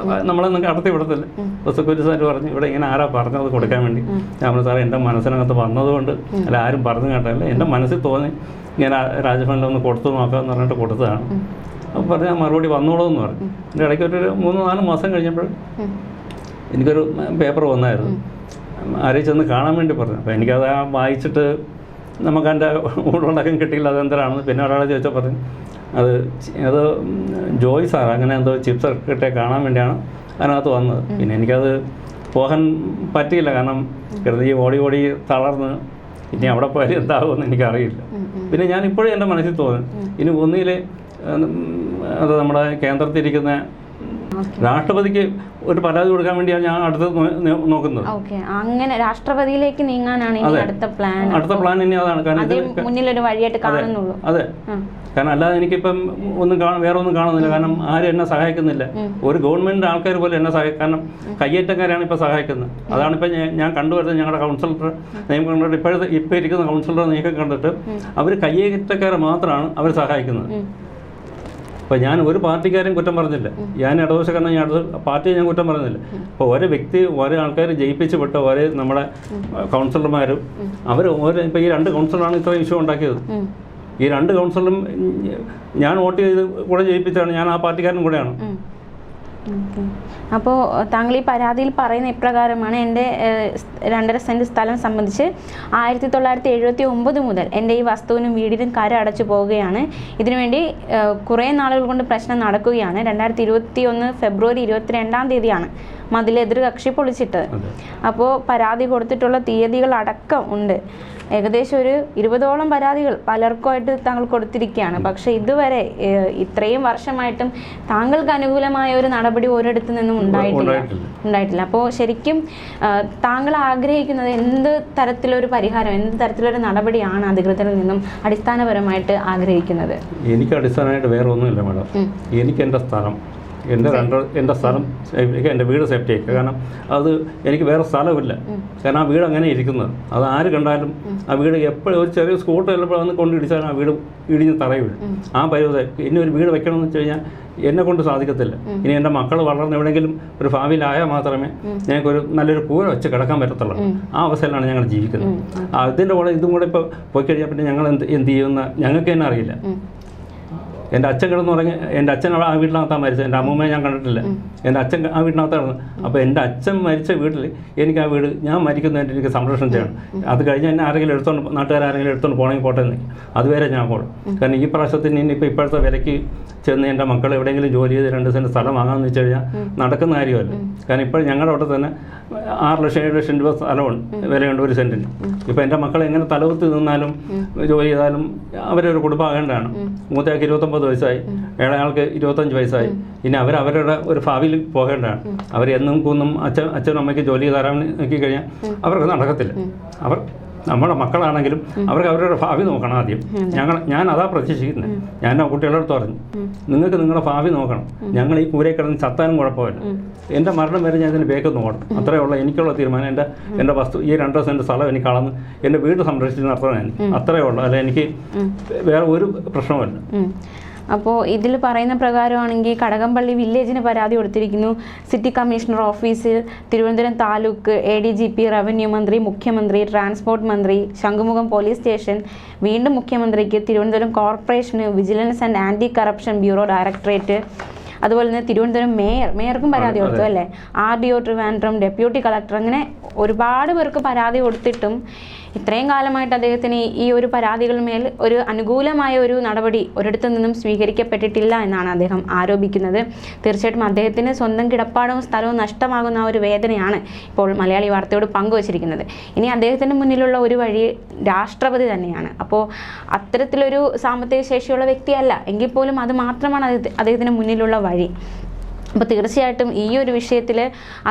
നമ്മളൊന്നും കടത്തി വിടത്തില്ല. സെക്യൂരിറ്റി സാർ പറഞ്ഞു ഇവിടെ ഇങ്ങനെ ആരാ പറഞ്ഞത് കൊടുക്കാൻ വേണ്ടി. ഞാൻ പറഞ്ഞു സാറേ എൻ്റെ മനസ്സിനകത്ത് വന്നതുകൊണ്ട് അല്ല, ആരും പറഞ്ഞു കേട്ടല്ല, എൻ്റെ മനസ്സിൽ തോന്നി ഇങ്ങനെ രാജഭവനിൽ ഒന്ന് കൊടുത്തു നോക്കാമെന്ന് പറഞ്ഞിട്ട് കൊടുത്തതാണ്. അപ്പോൾ പറഞ്ഞ് ഞാൻ മറുപടി വന്നോളൂ എന്ന് പറഞ്ഞു. എൻ്റെ ഇടയ്ക്ക് ഒരു 3-4 മാസം കഴിഞ്ഞപ്പോൾ എനിക്കൊരു പേപ്പർ വന്നായിരുന്നു. ആരെയും ചെന്ന് കാണാൻ വേണ്ടി പറഞ്ഞു. അപ്പോൾ എനിക്കത് വായിച്ചിട്ട് നമുക്ക് എൻ്റെ ഊടുണ്ടാക്കാൻ കിട്ടിയില്ല അതെന്തരാണെന്ന്. പിന്നെ ഒരാളെ ചോദിച്ചാൽ പറഞ്ഞു അത് ജോയ് സാർ അങ്ങനെ എന്തോ ചീഫ് സെക്രട്ടറിയെ കാണാൻ വേണ്ടിയാണ് അതിനകത്ത് വന്നത്. പിന്നെ എനിക്കത് പോകാൻ പറ്റിയില്ല, കാരണം കരുതി ഓടി തളർന്ന് ഇനി അവിടെ പോയാൽ എന്താകുമെന്ന് എനിക്കറിയില്ല. പിന്നെ ഞാൻ ഇപ്പോഴും എൻ്റെ മനസ്സിൽ തോന്നുന്നു ഇനി ഒന്നിൽ അത് നമ്മുടെ കേന്ദ്രത്തിലിരിക്കുന്ന രാഷ്ട്രപതിക്ക് ഒരു പരാതി കൊടുക്കാൻ വേണ്ടിയാണ് ഞാൻ അടുത്ത് നോക്കുന്നത്. അങ്ങനെ രാഷ്ട്രപതിയിലേക്ക് നീങ്ങാനാണ് അടുത്ത പ്ലാൻ. ഇനി അതാണ്. കാരണം മുന്നിലൊരു വഴിയായിട്ട് കാണുന്നുള്ളൂ. അതെ, കാരണം അല്ലാതെ എനിക്കിപ്പം വേറെ ഒന്നും കാണുന്നില്ല. കാരണം ആരും എന്നെ സഹായിക്കുന്നില്ല. ഒരു ഗവൺമെൻറ് ആൾക്കാർ പോലും എന്നെ കാരണം കയ്യേറ്റക്കാരാണ് ഇപ്പോൾ സഹായിക്കുന്നത്. അതാണിപ്പോൾ ഞാൻ കണ്ടുവരുന്നത്. ഞങ്ങളുടെ കൗൺസിലർ നിയമം കണ്ടിട്ട് ഇപ്പോൾ ഇരിക്കുന്ന കൗൺസിലറെ നീക്കം കണ്ടിട്ട് അവർ കയ്യേറ്റക്കാരെ മാത്രമാണ് അവർ സഹായിക്കുന്നത്. അപ്പോൾ ഞാൻ ഒരു പാർട്ടിക്കാരും കുറ്റം പറഞ്ഞില്ല. ഞാൻ ഇടതുപക്ഷക്കാരനെ ഞാൻ പാർട്ടിയെ ഞാൻ കുറ്റം പറഞ്ഞില്ല. അപ്പോൾ ഓരോ വ്യക്തി ഓരോ ആൾക്കാർ ജയിപ്പിച്ച് വിട്ട ഓരോ നമ്മുടെ കൗൺസിലർമാരും അവർ ഇപ്പോൾ ഈ 2 കൗൺസിലറാണ് ഇത്രയും ഇഷ്യൂ ഉണ്ടാക്കിയത്. ഈ 2 കൗൺസിലറും ഞാൻ വോട്ട് ചെയ്ത് കൂടെ ജയിപ്പിച്ചാണ്. ഞാൻ ആ പാർട്ടിക്കാരനും കൂടെയാണ്. അപ്പോൾ താങ്കൾ ഈ പരാതിയിൽ പറയുന്ന ഇപ്രകാരമാണ്: എൻ്റെ 2.5 സെൻറ്റ് സ്ഥലം സംബന്ധിച്ച് 1979 മുതൽ എൻ്റെ ഈ വസ്തുവിനും വീടിനും കര അടച്ചു പോവുകയാണ്. ഇതിനുവേണ്ടി കുറേ നാളുകൾ കൊണ്ട് പ്രശ്നം നടക്കുകയാണ്. 2021 ഫെബ്രുവരി 22-ാം തീയതിയാണ് മതിലെതിർ കക്ഷി പൊളിച്ചിട്ടത്. അപ്പോൾ പരാതി കൊടുത്തിട്ടുള്ള തീയതികൾ അടക്കം ഉണ്ട്. ഏകദേശം ഒരു 20ഓളം പരാതികൾ പലർക്കുമായിട്ട് താങ്കൾ കൊടുത്തിരിക്കുകയാണ്. പക്ഷേ ഇതുവരെ ഇത്രയും വർഷമായിട്ടും താങ്കൾക്ക് അനുകൂലമായ ഒരു നടപടി ഒരിടത്തു നിന്നും ഉണ്ടായിട്ടില്ല. അപ്പോൾ ശരിക്കും താങ്കൾ ആഗ്രഹിക്കുന്നത് എന്ത് തരത്തിലൊരു പരിഹാരം, എന്ത് തരത്തിലൊരു നടപടിയാണ് അധികൃതരിൽ നിന്നും അടിസ്ഥാനപരമായിട്ട് ആഗ്രഹിക്കുന്നത്? എനിക്ക് അടിസ്ഥാനമായിട്ട് വേറെ ഒന്നുമില്ല മാഡം. എനിക്ക് എൻ്റെ സ്ഥലം, എൻ്റെ സ്ഥലം, എൻ്റെ വീട് സേഫ്റ്റി ആക്കുക. കാരണം അത് എനിക്ക് വേറെ സ്ഥലമില്ല. കാരണം ആ വീട് അങ്ങനെ ഇരിക്കുന്നത്, അത് ആര് കണ്ടാലും ആ വീട് എപ്പോഴും ഒരു ചെറിയ സ്കൂട്ടർ ചിലപ്പോൾ വന്ന് കൊണ്ടിടിച്ചാലും ആ വീട് ഇടിഞ്ഞ് തറയിൽ വീഴും. ആ പരിവത്തെ ഇനി ഒരു വീട് വെക്കണമെന്ന് വെച്ച് കഴിഞ്ഞാൽ എന്നെ കൊണ്ട് സാധിക്കത്തില്ല. ഇനി എൻ്റെ മക്കൾ വളർന്ന് എവിടെയെങ്കിലും ഒരു ഭാവിയിലായാൽ മാത്രമേ ഞങ്ങൾക്കൊരു നല്ലൊരു കൂര വെച്ച് കിടക്കാൻ പറ്റത്തുള്ളൂ. ആ അവസ്ഥയിലാണ് ഞങ്ങൾ ജീവിക്കുന്നത്. അതിൻ്റെ കൂടെ ഇതും കൂടെ ഇപ്പോൾ പോയി കഴിഞ്ഞാൽ പിന്നെ ഞങ്ങൾ എന്ത് ചെയ്യുമെന്ന് ഞങ്ങൾക്ക് തന്നെ അറിയില്ല. എൻ്റെ അച്ഛൻ കിടന്ന് തുടങ്ങി, എൻ്റെ അച്ഛൻ ആ വീട്ടിനകത്താണ് മരിച്ചത്. എൻ്റെ അമ്മൂമ്മയെ ഞാൻ കണ്ടിട്ടില്ല. എൻ്റെ അച്ഛൻ ആ വീട്ടിനകത്താണ്. അപ്പോൾ എൻ്റെ അച്ഛൻ മരിച്ച വീട്ടിൽ എനിക്ക് ആ വീട് ഞാൻ മരിക്കുന്നതായിട്ട് എനിക്ക് സംരക്ഷണം ചെയ്യണം. അത് കഴിഞ്ഞ് എന്നെ ആരെങ്കിലും നാട്ടുകാരെങ്കിലും എടുത്തുകൊണ്ട് പോകണമെങ്കിൽ പോട്ടെ എന്ന് അതുവരെ ഞാൻ പോകും. കാരണം ഈ പ്രാവശ്യത്തിന് ഇനിയിപ്പോൾ ഇപ്പോഴത്തെ വിലയ്ക്ക് ചെന്ന് എൻ്റെ മക്കൾ എവിടെയെങ്കിലും ജോലി ചെയ്ത് 2 സെൻറ്റ് സ്ഥലം വാങ്ങാമെന്ന് വെച്ച് കഴിഞ്ഞാൽ നടക്കുന്ന കാര്യമല്ല. കാരണം ഇപ്പോൾ ഞങ്ങളുടെ അവിടെ തന്നെ 6 ലക്ഷം 7 ലക്ഷം രൂപ സ്ഥലമുണ്ട്, വിലയുണ്ട് 1 സെൻറ്റിന്. ഇപ്പോൾ എൻ്റെ മക്കൾ എങ്ങനെ തലകുത്തി നിന്നാലും ജോലി ചെയ്താലും അവരൊരു കുടുംബമാകേണ്ടതാണ്. മൂത്തയാൾക്ക് 29 വയസ്സായി, ഇളയാൾക്ക് 25 വയസ്സായി. ഇനി അവരവരുടെ ഒരു ഭാവിയിൽ പോകേണ്ടതാണ്. അവർ എന്നും കുന്നും അച്ഛനും അമ്മയ്ക്ക് ജോലി തരാൻ നോക്കി കഴിഞ്ഞാൽ അവർക്ക് നടക്കത്തില്ല. നമ്മുടെ മക്കളാണെങ്കിലും അവർക്ക് അവരുടെ ഭാവി നോക്കണം ആദ്യം. ഞാൻ അതാ പ്രതീക്ഷിക്കുന്നത്. ഞാൻ ആ കുട്ടികളോട് പറഞ്ഞു, നിങ്ങൾക്ക് നിങ്ങളുടെ ഭാവി നോക്കണം. ഞങ്ങൾ ഈ കൂരയിൽ കിടന്ന് ചത്താനും കുഴപ്പമില്ല. എൻ്റെ മരണം വരെ ഞാൻ ഇതിന് വേഗം നോക്കണം. അത്രയേ ഉള്ള എനിക്കുള്ള തീരുമാനം. എൻ്റെ വസ്തു ഈ 2 സെൻറ്റ് സ്ഥലം എനിക്ക് കളന്ന് എൻ്റെ വീട് സംരക്ഷിച്ച് നടത്തണം. എനിക്ക് അത്രയേ ഉള്ളൂ. അല്ല, എനിക്ക് വേറെ ഒരു പ്രശ്നവുമില്ല. അപ്പോൾ ഇതിൽ പറയുന്ന പ്രകാരമാണെങ്കിൽ കടകംപള്ളി വില്ലേജിന് പരാതി കൊടുത്തിരിക്കുന്നു. സിറ്റി കമ്മീഷണർ ഓഫീസിൽ, തിരുവനന്തപുരം താലൂക്ക്, ADGP, റവന്യൂ മന്ത്രി, മുഖ്യമന്ത്രി, ട്രാൻസ്പോർട്ട് മന്ത്രി, ശംഖുമുഖം പോലീസ് സ്റ്റേഷൻ, വീണ്ടും മുഖ്യമന്ത്രിക്ക്, തിരുവനന്തപുരം കോർപ്പറേഷന്, vigilance and anti corruption bureau directorate, അതുപോലെ തന്നെ തിരുവനന്തപുരം മേയർക്കും പരാതി കൊടുത്തു അല്ലേ, RDO ട്രിവാൻഡ്രം, ഡെപ്യൂട്ടി കളക്ടർ, അങ്ങനെ ഒരുപാട് പേർക്ക് പരാതി കൊടുത്തിട്ടും ഇത്രയും കാലമായിട്ട് അദ്ദേഹത്തിന് ഈ ഒരു പരാതികളുമേൽ ഒരു അനുകൂലമായ ഒരു നടപടി ഒരിടത്തു നിന്നും സ്വീകരിക്കപ്പെട്ടിട്ടില്ല എന്നാണ് അദ്ദേഹം ആരോപിക്കുന്നത്. തീർച്ചയായിട്ടും അദ്ദേഹത്തിന് സ്വന്തം കിടപ്പാടവും സ്ഥലവും നഷ്ടമാകുന്ന ആ ഒരു വേദനയാണ് ഇപ്പോൾ മലയാളി വാർത്തയോട് പങ്കുവച്ചിരിക്കുന്നത്. ഇനി അദ്ദേഹത്തിന് മുന്നിലുള്ള ഒരു വഴി രാഷ്ട്രപതി തന്നെയാണ്. അപ്പോൾ അത്തരത്തിലൊരു സാമ്പത്തിക ശേഷിയുള്ള വ്യക്തിയല്ല എങ്കിൽ പോലും അത് മാത്രമാണ് അദ്ദേഹത്തിന് മുന്നിലുള്ള വഴി. അപ്പോൾ തീർച്ചയായിട്ടും ഈ ഒരു വിഷയത്തിൽ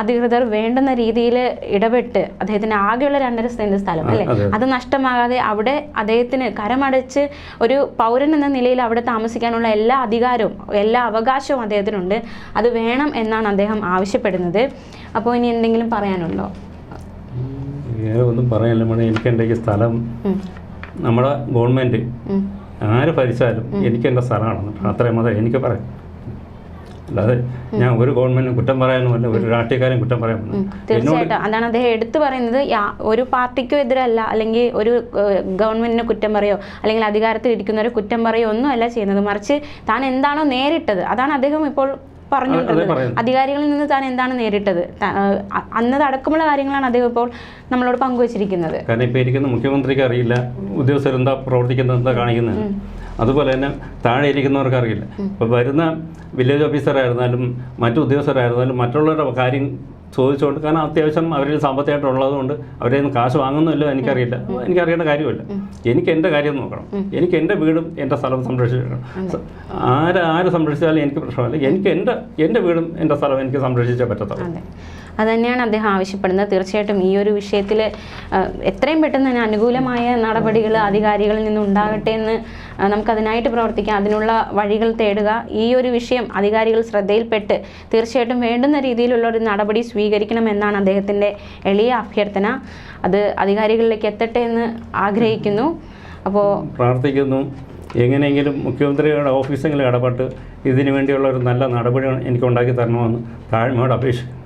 അധികൃതർ വേണ്ടുന്ന രീതിയിൽ ഇടപെട്ട് അദ്ദേഹത്തിന് ആകെയുള്ള 2.5 സെൻറ്റ് സ്ഥലം അല്ലേ, അത് നഷ്ടമാകാതെ അവിടെ അദ്ദേഹത്തിന് കരമടച്ച് ഒരു പൗരൻ എന്ന നിലയിൽ അവിടെ താമസിക്കാനുള്ള എല്ലാ അധികാരവും എല്ലാ അവകാശവും അദ്ദേഹത്തിനുണ്ട്. അത് വേണം എന്നാണ് അദ്ദേഹം ആവശ്യപ്പെടുന്നത്. അപ്പോൾ ഇനി എന്തെങ്കിലും പറയാനുണ്ടോ? ഒന്നും പറയാനില്ല മേഡം. എനിക്ക് എൻ്റെ ഈ സ്ഥലം നമ്മുടെ ഗവൺമെൻറ് ആര് ഭരിച്ചാലും എനിക്ക് എൻ്റെ സ്ഥലമാണ്. അത്രയും മതം എനിക്ക് പറയാം. അല്ലാതെ ഞാൻ ഒരു ഗവൺമെന്റിനും കുറ്റം പറയാനുമല്ല, ഒരു രാഷ്ട്രീയക്കാരും കുറ്റം പറയാനുമല്ല. തീർച്ചയായിട്ടും അതാണ് അദ്ദേഹം എടുത്തു പറയുന്നത്. ഒരു പാർട്ടിക്കും എതിരല്ല, അല്ലെങ്കിൽ ഒരു ഗവൺമെന്റിനെ കുറ്റം പറയോ അല്ലെങ്കിൽ അധികാരത്തിൽ ഇരിക്കുന്നവരെ കുറ്റം പറയോ ഒന്നുമല്ല ചെയ്യുന്നത്. മറിച്ച് താൻ എന്താണോ നേരിട്ടത് അതാണ് അദ്ദേഹം ഇപ്പോൾ പറഞ്ഞുകൊണ്ടിരുന്നത്. അധികാരികളിൽ നിന്ന് താൻ എന്താണ് നേരിട്ടത്, അന്നത് അടക്കമുള്ള കാര്യങ്ങളാണ് അദ്ദേഹം ഇപ്പോൾ നമ്മളോട് പങ്കുവച്ചിരിക്കുന്നത്. കാരണം ഇപ്പോൾ ഇരിക്കുന്ന മുഖ്യമന്ത്രിക്ക് അറിയില്ല ഉദ്യോഗസ്ഥരെന്താ പ്രവർത്തിക്കുന്നത്, എന്താ കാണിക്കുന്നത്. അതുപോലെ തന്നെ താഴെ ഇരിക്കുന്നവർക്ക് അറിയില്ല. ഇപ്പോൾ വരുന്ന വില്ലേജ് ഓഫീസറായിരുന്നാലും മറ്റു ഉദ്യോഗസ്ഥരായിരുന്നാലും മറ്റുള്ളവരുടെ കാര്യം ചോദിച്ചുകൊണ്ട്, കാരണം അത്യാവശ്യം അവരിൽ സാമ്പത്തികമായിട്ടുള്ളത് കൊണ്ട് അവരെ നിന്ന് കാശ് വാങ്ങുന്നില്ലോ എനിക്കറിയില്ല, എനിക്കറിയേണ്ട കാര്യമില്ല. എനിക്ക് എൻ്റെ കാര്യം നോക്കണം, എനിക്ക് എൻ്റെ വീടും എൻ്റെ സ്ഥലവും സംരക്ഷിക്കണം. ആര് സംരക്ഷിച്ചാലും എനിക്ക് പ്രശ്നമല്ല, എനിക്ക് എൻ്റെ വീടും എൻ്റെ സ്ഥലവും എനിക്ക് സംരക്ഷിച്ചേ പറ്റത്തുള്ളൂ. അതുതന്നെയാണ് അദ്ദേഹം ആവശ്യപ്പെടുന്നത്. തീർച്ചയായിട്ടും ഈ ഒരു വിഷയത്തിൽ എത്രയും പെട്ടെന്ന് തന്നെ അനുകൂലമായ നടപടികൾ അധികാരികളിൽ നിന്ന് ഉണ്ടാകട്ടെ എന്ന് നമുക്കതിനായിട്ട് പ്രവർത്തിക്കാം, അതിനുള്ള വഴികൾ തേടുക. ഈ ഒരു വിഷയം അധികാരികൾ ശ്രദ്ധയിൽപ്പെട്ട് തീർച്ചയായിട്ടും വേണ്ടുന്ന രീതിയിലുള്ള ഒരു നടപടി സ്വീകരിക്കണമെന്നാണ് അദ്ദേഹത്തിൻ്റെ എളിയ അഭ്യർത്ഥന. അത് അധികാരികളിലേക്ക് എത്തട്ടെ എന്ന് ആഗ്രഹിക്കുന്നു. അപ്പോൾ പ്രാർത്ഥിക്കുന്നു, എങ്ങനെയെങ്കിലും മുഖ്യമന്ത്രിയുടെ ഓഫീസെങ്കിലും ഇടപെട്ട് ഇതിനു വേണ്ടിയുള്ള ഒരു നല്ല നടപടി എനിക്ക് ഉണ്ടാക്കി തരണമെന്ന് താഴ്മയോട് അപേക്ഷിക്കുന്നു.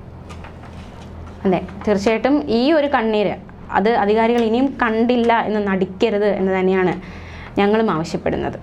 അതെ, തീർച്ചയായിട്ടും ഈ ഒരു കണ്ണീര് അത് അധികാരികൾ ഇനിയും കണ്ടില്ല എന്ന് നടിക്കരുത് എന്ന് തന്നെയാണ് ഞങ്ങളും ആവശ്യപ്പെടുന്നത്.